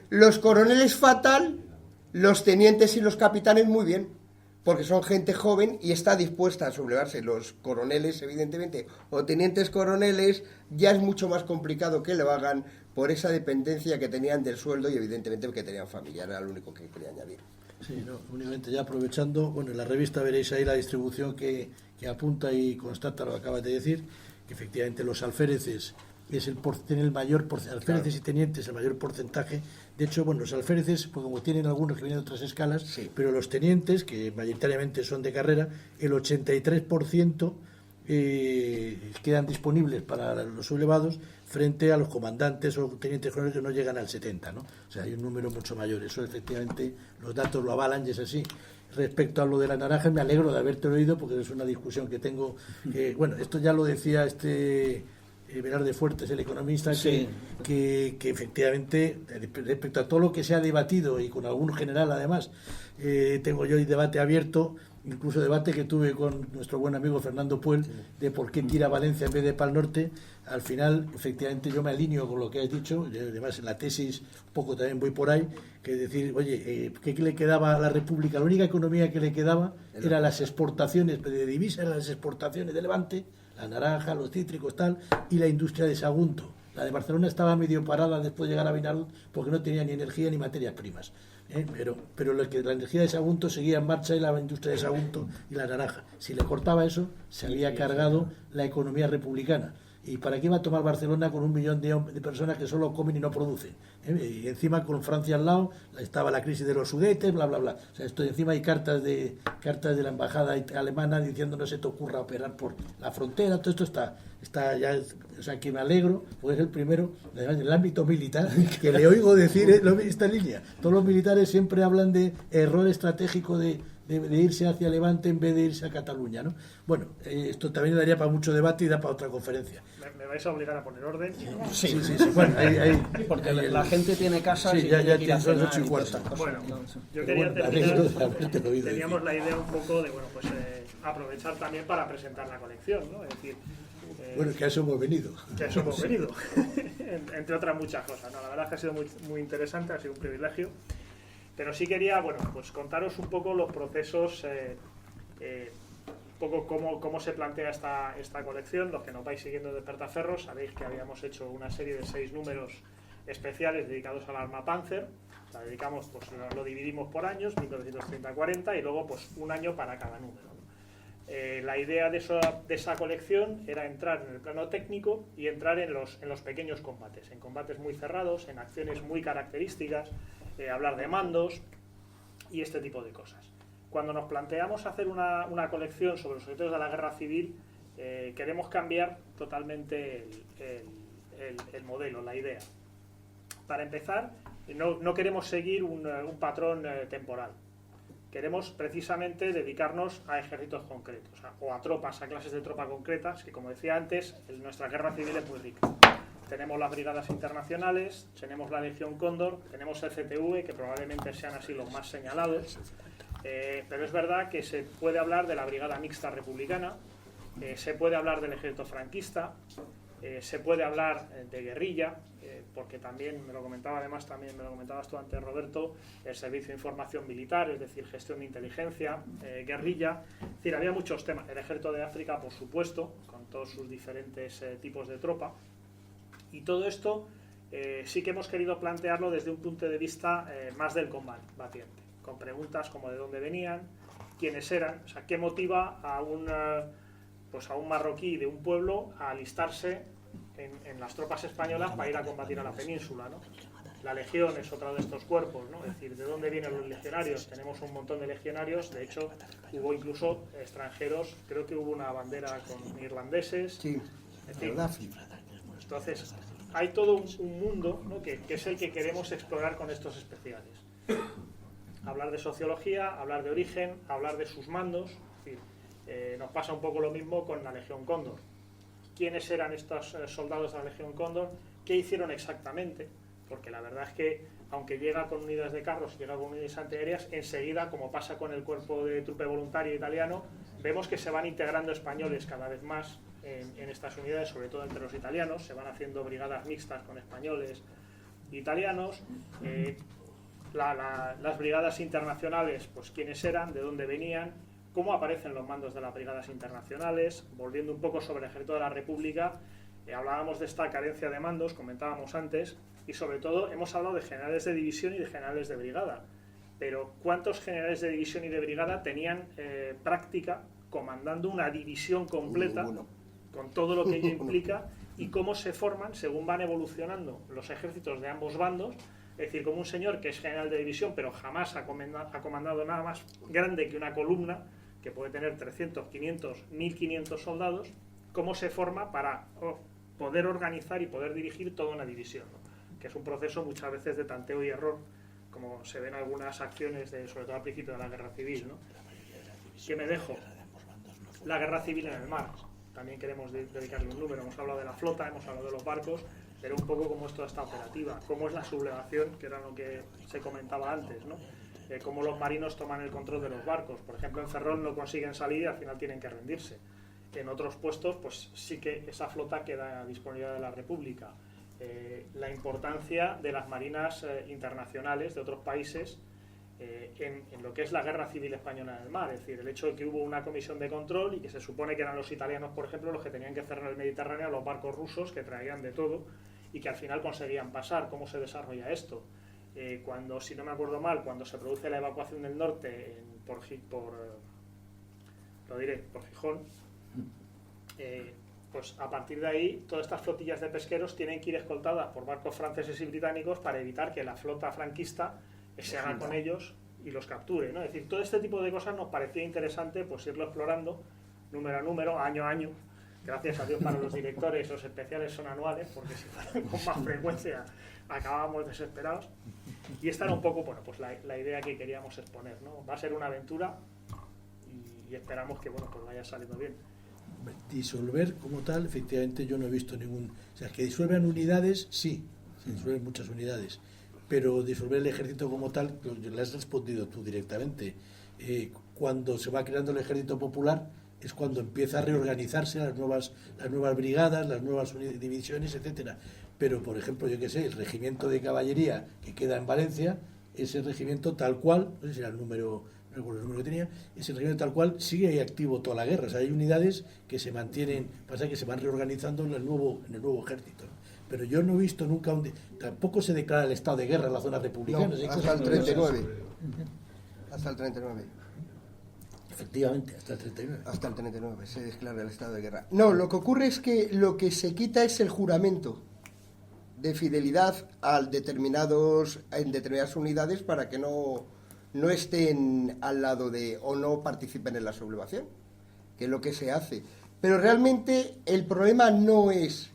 los coroneles fatal, los tenientes y los capitanes muy bien, porque son gente joven y está dispuesta a sublevarse. Los coroneles, evidentemente, o tenientes coroneles, ya es mucho más complicado que lo hagan por esa dependencia que tenían del sueldo y evidentemente que tenían familia. Era lo único que quería añadir. Sí, no, únicamente ya aprovechando, bueno, en la revista veréis ahí la distribución que apunta y constata lo que acabas de decir, que efectivamente los alféreces tienen el mayor porcentaje, alféreces y tenientes el mayor porcentaje. De hecho, bueno, los alféreces, pues como tienen algunos que vienen de otras escalas, sí, pero los tenientes, que mayoritariamente son de carrera, el 83% quedan disponibles para los sublevados frente a los comandantes o tenientes coroneles que no llegan al 70, ¿no? O sea, hay un número mucho mayor. Eso efectivamente los datos lo avalan y es así. Respecto a lo de la naranja, me alegro de haberte oído porque es una discusión que tengo. Bueno, esto ya lo decía Velarde Fuertes, el economista, sí, que efectivamente, respecto a todo lo que se ha debatido y con algún general además, tengo yo el debate abierto, incluso debate que tuve con nuestro buen amigo Fernando Puel, de por qué tira Valencia en vez de Pal Norte. Al final, efectivamente, yo me alineo con lo que has dicho, y además en la tesis un poco también voy por ahí, que es decir, oye, ¿qué le quedaba a la República? La única economía que le quedaba era las exportaciones de divisas, las exportaciones de Levante, la naranja, los cítricos, tal, y la industria de Sagunto. La de Barcelona estaba medio parada después de llegar a Vinalopó porque no tenía ni energía ni materias primas. Pero la energía de Sagunto seguía en marcha y la industria de Sagunto y la naranja. Si le cortaba eso, se había cargado la economía republicana. ¿Y para qué va a tomar Barcelona con 1 millón de personas que solo comen y no producen? Y encima con Francia al lado estaba la crisis de los Sudetes, bla, bla, bla. O sea, esto encima hay cartas de la embajada alemana diciendo no se te ocurra operar por la frontera. Todo esto está ya, o sea, que me alegro, porque es el primero, además en el ámbito militar, que le oigo decir esta línea. Todos los militares siempre hablan de error estratégico de irse hacia Levante en vez de irse a Cataluña, ¿no? Bueno, esto también daría para mucho debate y da para otra conferencia. Me vais a obligar a poner orden. Sí. Bueno, porque la gente tiene casas sí, y ya tiene son que 8 y cuarto. Bueno, yo Pero quería bueno, teníamos la idea un poco de, bueno, pues aprovechar también para presentar la colección, ¿no? Es decir, bueno, que a eso hemos venido. Que a eso hemos venido, entre otras muchas cosas, ¿no? La verdad es que ha sido muy, muy interesante, ha sido un privilegio. Pero sí quería, bueno, pues contaros un poco los procesos, un poco cómo se plantea esta colección. Los que nos vais siguiendo de Despertaferros sabéis que habíamos hecho una serie de 6 números especiales dedicados al arma Panzer. La dedicamos, pues lo dividimos por años, 1930-40, y luego pues un año para cada número, ¿no? La idea de esa colección era entrar en el plano técnico y entrar en los pequeños combates, en combates muy cerrados, en acciones muy características, hablar de mandos y este tipo de cosas. Cuando nos planteamos hacer una colección sobre los sectores de la guerra civil, queremos cambiar totalmente el modelo, la idea. Para empezar, no queremos seguir un patrón temporal. Queremos precisamente dedicarnos a ejércitos concretos, o a tropas, a clases de tropa concretas, que como decía antes, nuestra guerra civil es muy rica. Tenemos las brigadas internacionales, tenemos la Legión Cóndor, tenemos el CTV, que probablemente sean así los más señalados, pero es verdad que se puede hablar de la Brigada Mixta Republicana, se puede hablar del ejército franquista, se puede hablar de guerrilla, porque también me lo comentabas tú antes, Roberto, el servicio de información militar, es decir, gestión de inteligencia, guerrilla, es decir, había muchos temas. El ejército de África, por supuesto, con todos sus diferentes tipos de tropa, y todo esto sí que hemos querido plantearlo desde un punto de vista más del combatiente, con preguntas como de dónde venían, quiénes eran, o sea, qué motiva a un marroquí de un pueblo a alistarse en las tropas españolas para ir a combatir a la península, ¿no? La Legión es otro de estos cuerpos, ¿no? Es decir, ¿de dónde vienen los legionarios? Tenemos un montón de legionarios, de hecho hubo incluso extranjeros, creo que hubo una bandera con irlandeses. Sí, en fin. verdad. Entonces, hay todo un mundo, ¿no? que es el que queremos explorar con estos especiales. Hablar de sociología, hablar de origen, hablar de sus mandos. Es decir, nos pasa un poco lo mismo con la Legión Cóndor. ¿Quiénes eran estos soldados de la Legión Cóndor? ¿Qué hicieron exactamente? Porque la verdad es que, aunque llega con unidades de carros y llega con unidades antiaéreas, enseguida, como pasa con el cuerpo de trupe voluntario italiano, vemos que se van integrando españoles cada vez más en estas unidades, sobre todo entre los italianos. Se van haciendo brigadas mixtas con españoles e italianos. Las brigadas internacionales, pues quiénes eran, de dónde venían, cómo aparecen los mandos de las brigadas internacionales. Volviendo un poco sobre el ejército de la República, hablábamos de esta carencia de mandos, comentábamos antes, y sobre todo hemos hablado de generales de división y de generales de brigada, pero ¿cuántos generales de división y de brigada tenían práctica comandando una división completa, con todo lo que ello implica, y cómo se forman según van evolucionando los ejércitos de ambos bandos? Es decir, como un señor que es general de división pero jamás ha comandado nada más grande que una columna, que puede tener 300, 500, 1500 soldados, cómo se forma para poder organizar y poder dirigir toda una división, ¿no? Que es un proceso muchas veces de tanteo y error, como se ven algunas acciones, sobre todo al principio de la guerra civil, ¿no? ¿Qué me dejo? La guerra civil en el mar. También queremos dedicarle un número. Hemos hablado de la flota, hemos hablado de los barcos, pero un poco cómo es toda esta operativa, cómo es la sublevación, que era lo que se comentaba antes, ¿no? Cómo los marinos toman el control de los barcos. Por ejemplo, en Ferrol no consiguen salir y al final tienen que rendirse. En otros puestos, pues sí que esa flota queda a disponibilidad de la República. La importancia de las marinas internacionales de otros países en lo que es la guerra civil española en el mar, es decir, el hecho de que hubo una comisión de control y que se supone que eran los italianos, por ejemplo, los que tenían que cerrar el Mediterráneo a los barcos rusos que traían de todo y que al final conseguían pasar. ¿Cómo se desarrolla esto? Cuando, si no me acuerdo mal, cuando se produce la evacuación del norte por Gijón, pues a partir de ahí todas estas flotillas de pesqueros tienen que ir escoltadas por barcos franceses y británicos para evitar que la flota franquista se haga con ellos y los capture, ¿no? Es decir, todo este tipo de cosas nos parecía interesante pues irlo explorando número a número, año a año. Gracias a Dios para los directores, los especiales son anuales, porque si fueran con más frecuencia acabábamos desesperados. Y esta era un poco, bueno, pues la idea que queríamos exponer, ¿no? Va a ser una aventura y esperamos que, bueno, pues vaya saliendo bien. Disolver como tal, efectivamente yo no he visto ningún... O sea, que disuelvan unidades, sí, se disuelven muchas unidades, pero disolver el ejército como tal, le has respondido tú directamente. Cuando se va creando el ejército popular es cuando empieza a reorganizarse las nuevas brigadas, las nuevas divisiones, etcétera. Pero, por ejemplo, yo qué sé, el regimiento de caballería que queda en Valencia, ese regimiento tal cual, no sé si era el número... no recuerdo el número que tenía, ese regimiento tal cual sigue ahí activo toda la guerra. O sea, hay unidades que se mantienen, pasa que se van reorganizando en el nuevo ejército, ¿no? Pero yo no he visto nunca, tampoco se declara el estado de guerra en la zona republicana. No, hasta el 39. Hasta el 39. Efectivamente, hasta el 39. Hasta el 39 se declara el estado de guerra. No, lo que ocurre es que lo que se quita es el juramento de fidelidad en determinadas unidades para que no estén al lado de o no participen en la sublevación, que es lo que se hace. Pero realmente el problema no es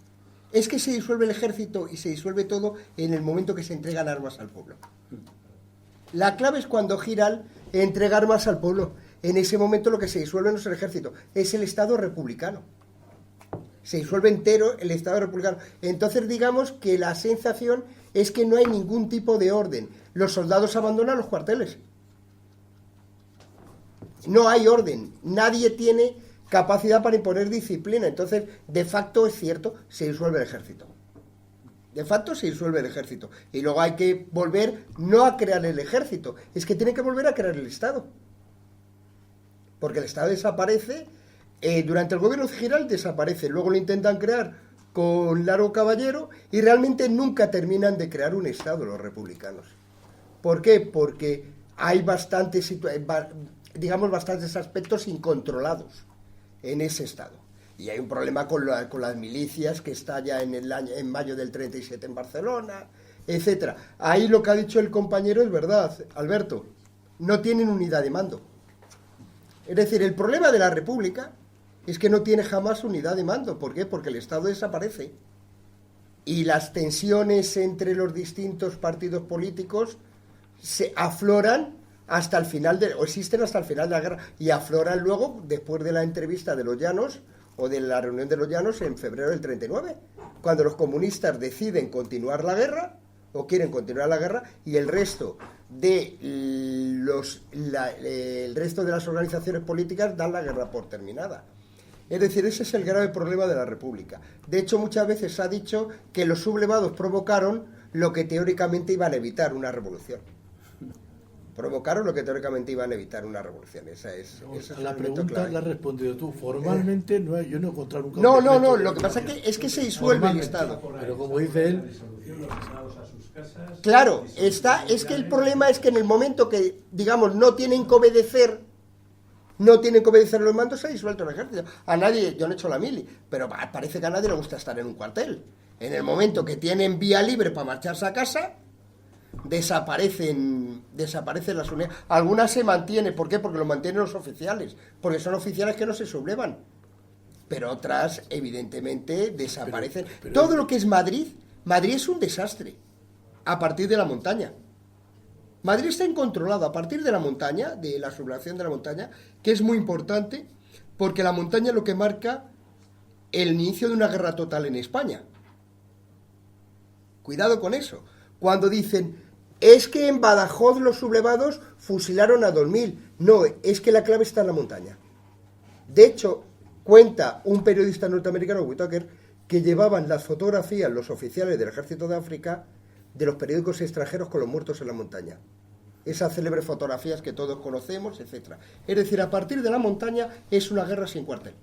que se disuelve el ejército y se disuelve todo en el momento que se entregan armas al pueblo. La clave es cuando Giral entrega armas al pueblo. En ese momento lo que se disuelve no es el ejército, es el Estado republicano. Se disuelve entero el Estado republicano. Entonces digamos que la sensación es que no hay ningún tipo de orden. Los soldados abandonan los cuarteles. No hay orden. Nadie tiene capacidad para imponer disciplina. Entonces, de facto, es cierto, se disuelve el ejército. De facto, se disuelve el ejército. Y luego hay que volver no a crear el ejército, es que tiene que volver a crear el Estado. Porque el Estado desaparece, durante el gobierno de Giral desaparece, luego lo intentan crear con Largo Caballero y realmente nunca terminan de crear un Estado los republicanos. ¿Por qué? Porque hay bastantes aspectos incontrolados en ese Estado. Y hay un problema con las milicias que está ya en mayo del 37 en Barcelona, etcétera. Ahí lo que ha dicho el compañero es verdad, Alberto. No tienen unidad de mando. Es decir, el problema de la República es que no tiene jamás unidad de mando. ¿Por qué? Porque el Estado desaparece. Y las tensiones entre los distintos partidos políticos se afloran hasta el final o existen hasta el final de la guerra. Y afloran luego, después de la entrevista de los Llanos, o de la reunión de los Llanos en febrero del 39, cuando los comunistas deciden continuar la guerra, o quieren continuar la guerra, y el resto de las organizaciones políticas dan la guerra por terminada. Es decir, ese es el grave problema de la República. De hecho, muchas veces se ha dicho que los sublevados provocaron lo que teóricamente iban a evitar una revolución. Provocaron lo que teóricamente iban a evitar una revolución. Esa es la pregunta clave. La has respondido tú. Formalmente yo no he encontrado nunca. No. Lo que pasa es que se disuelve el Estado. Pero como dice él, claro, es que el problema es que en el momento que, digamos, no tienen que obedecer los mandos, se ha disuelto el ejército. A nadie, yo no he hecho la mili, pero parece que a nadie le gusta estar en un cuartel. En el momento que tienen vía libre para marcharse a casa, desaparecen las unidades. Algunas se mantienen, ¿por qué? Porque lo mantienen los oficiales, porque son oficiales que no se sublevan. Pero otras, evidentemente, desaparecen. Todo lo que es Madrid es un desastre, a partir de la montaña. Madrid está incontrolado a partir de la montaña, de la sublevación de la montaña, que es muy importante, porque la montaña es lo que marca el inicio de una guerra total en España. Cuidado con eso. Cuando dicen, es que en Badajoz los sublevados fusilaron a 2000. No, es que la clave está en la montaña. De hecho, cuenta un periodista norteamericano, Whitaker, que llevaban las fotografías los oficiales del ejército de África de los periódicos extranjeros con los muertos en la montaña. Esas célebres fotografías que todos conocemos, etc. Es decir, a partir de la montaña es una guerra sin cuartel.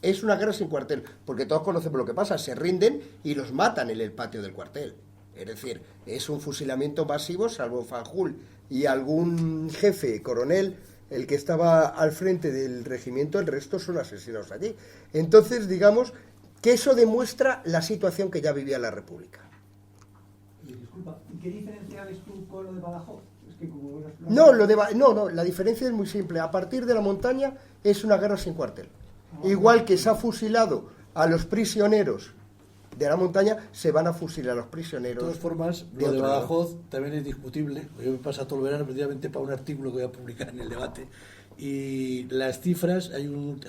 Es una guerra sin cuartel, porque todos conocemos lo que pasa, se rinden y los matan en el patio del cuartel. Es decir, es un fusilamiento masivo, salvo Fanjul y algún jefe, coronel, el que estaba al frente del regimiento, el resto son asesinados allí. Entonces, digamos que eso demuestra la situación que ya vivía la República. Disculpa, ¿y qué diferencia ves tú con lo de Badajoz? Es que como No, la diferencia es muy simple. A partir de la montaña es una guerra sin cuartel. Igual que se ha fusilado a los prisioneros de la montaña, se van a fusilar a los prisioneros. De todas formas, lo de Badajoz también es discutible. Yo me pasa todo el verano precisamente para un artículo que voy a publicar en el debate. Y las cifras,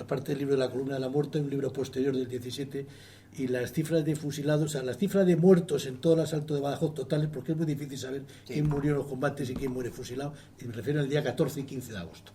aparte del libro de la columna de la muerte, hay un libro posterior del 17, y las cifras de fusilados, o sea, las cifras de muertos en todo el asalto de Badajoz totales, porque es muy difícil saber quién murió en los combates y quién muere fusilado, y me refiero al día 14 y 15 de agosto.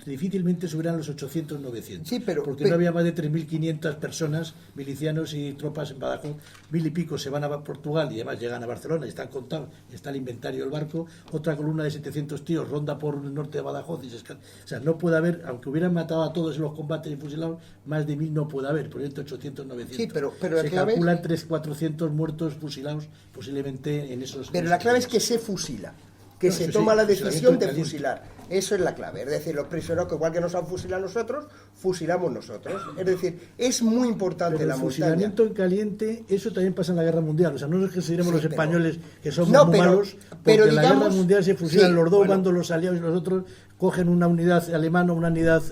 Difícilmente subirán los 800-900, sí, porque no había más de 3.500 personas, milicianos y tropas en Badajoz. 1.000 y pico se van a Portugal y además llegan a Barcelona, están contados, está el inventario del barco. Otra columna de 700 tíos ronda por el norte de Badajoz o sea, no puede haber, aunque hubieran matado a todos en los combates y fusilados, más de 1.000 no puede haber, por ejemplo 800-900. Sí, pero se calculan 300-400 muertos fusilados posiblemente en esos. Pero la clave es que se fusila, que se toma la decisión de fusilar. Eso es la clave. Es decir, los prisioneros, que igual que nos han fusilado nosotros, fusilamos nosotros. Es decir, es muy importante pero la montaña. El fusilamiento en caliente, eso también pasa en la Guerra Mundial. O sea, no es que seremos los españoles que somos muy malos, porque en la Guerra Mundial se fusilan los dos bandos, los aliados y los otros cogen una unidad alemana, una unidad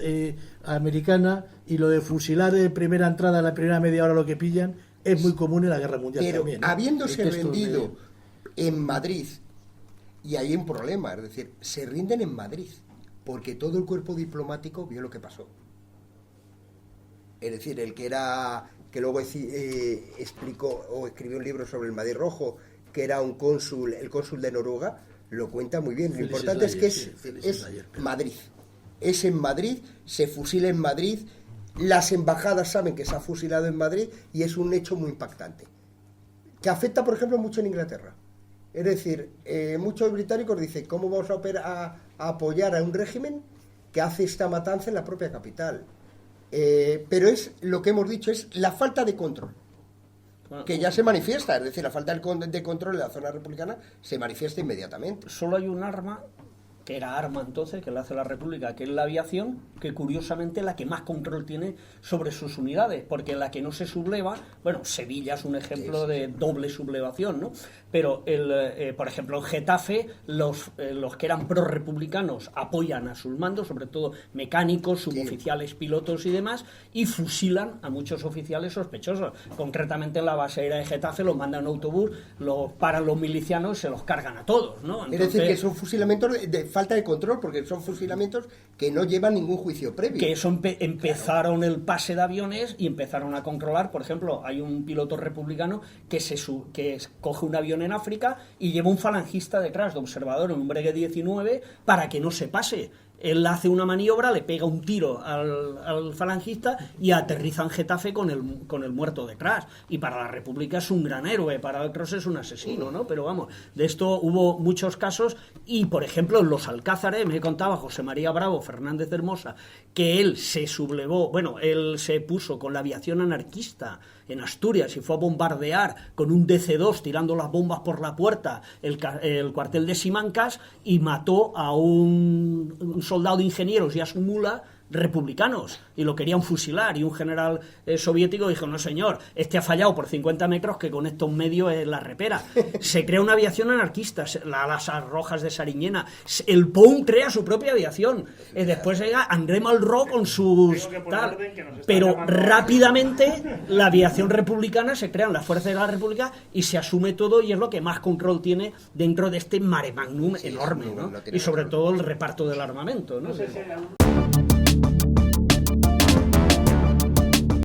americana, y lo de fusilar de primera entrada a la primera media hora lo que pillan es muy común en la Guerra Mundial también. Pero habiéndose rendido en Madrid, y hay un problema, es decir, se rinden en Madrid, porque todo el cuerpo diplomático vio lo que pasó. Es decir, el que luego explicó o escribió un libro sobre el Madrid Rojo, que era el cónsul de Noruega, lo cuenta muy bien. Lo importante es que es Madrid. Es en Madrid, se fusila en Madrid, las embajadas saben que se ha fusilado en Madrid y es un hecho muy impactante, que afecta, por ejemplo, mucho en Inglaterra. Es decir, muchos británicos dicen, ¿cómo vamos a apoyar a un régimen que hace esta matanza en la propia capital? Pero es lo que hemos dicho, es la falta de control, que ya se manifiesta. Es decir, la falta de control en la zona republicana se manifiesta inmediatamente. Solo hay un arma, que era arma entonces, que la hace la República, que es la aviación, que curiosamente la que más control tiene sobre sus unidades, porque la que no se subleva, bueno, Sevilla es un ejemplo de doble sublevación, ¿no? Pero, por ejemplo, en Getafe, los que eran pro-republicanos apoyan a sus mandos, sobre todo mecánicos, suboficiales, pilotos y demás, y fusilan a muchos oficiales sospechosos. Concretamente en la base aérea de Getafe los mandan en autobús, los paran los milicianos y se los cargan a todos, ¿no? Entonces, es decir, que son fusilamientos de falta de control, porque son fusilamientos que no llevan ningún juicio previo. Que eso empezaron el pase de aviones y empezaron a controlar. Por ejemplo, hay un piloto republicano que coge un avión en África y lleva un falangista detrás de observador en un Breguet 19 para que no se pase. Él hace una maniobra, le pega un tiro al falangista y aterriza en Getafe con el muerto detrás. Y para la República es un gran héroe, para otros es un asesino, ¿no? Pero vamos, de esto hubo muchos casos y, por ejemplo, en los Alcázares, me contaba José María Bravo Fernández de Hermosa, que él se sublevó, él se puso con la aviación anarquista en Asturias y fue a bombardear con un DC-2 tirando las bombas por la puerta el cuartel de Simancas y mató a un soldado de ingenieros y a su mula republicanos y lo querían fusilar, y un general soviético dijo, no señor, este ha fallado por 50 metros, que con estos medios es la repera. Se crea una aviación anarquista, las Rojas de Sariñena, el POUM crea su propia aviación, después llega André Malraux con sus tal, pero rápidamente la aviación republicana, se crean las fuerzas de la República y se asume todo, y es lo que más control tiene dentro de este mare magnum enorme, ¿no? Y sobre todo el reparto del armamento, ¿no?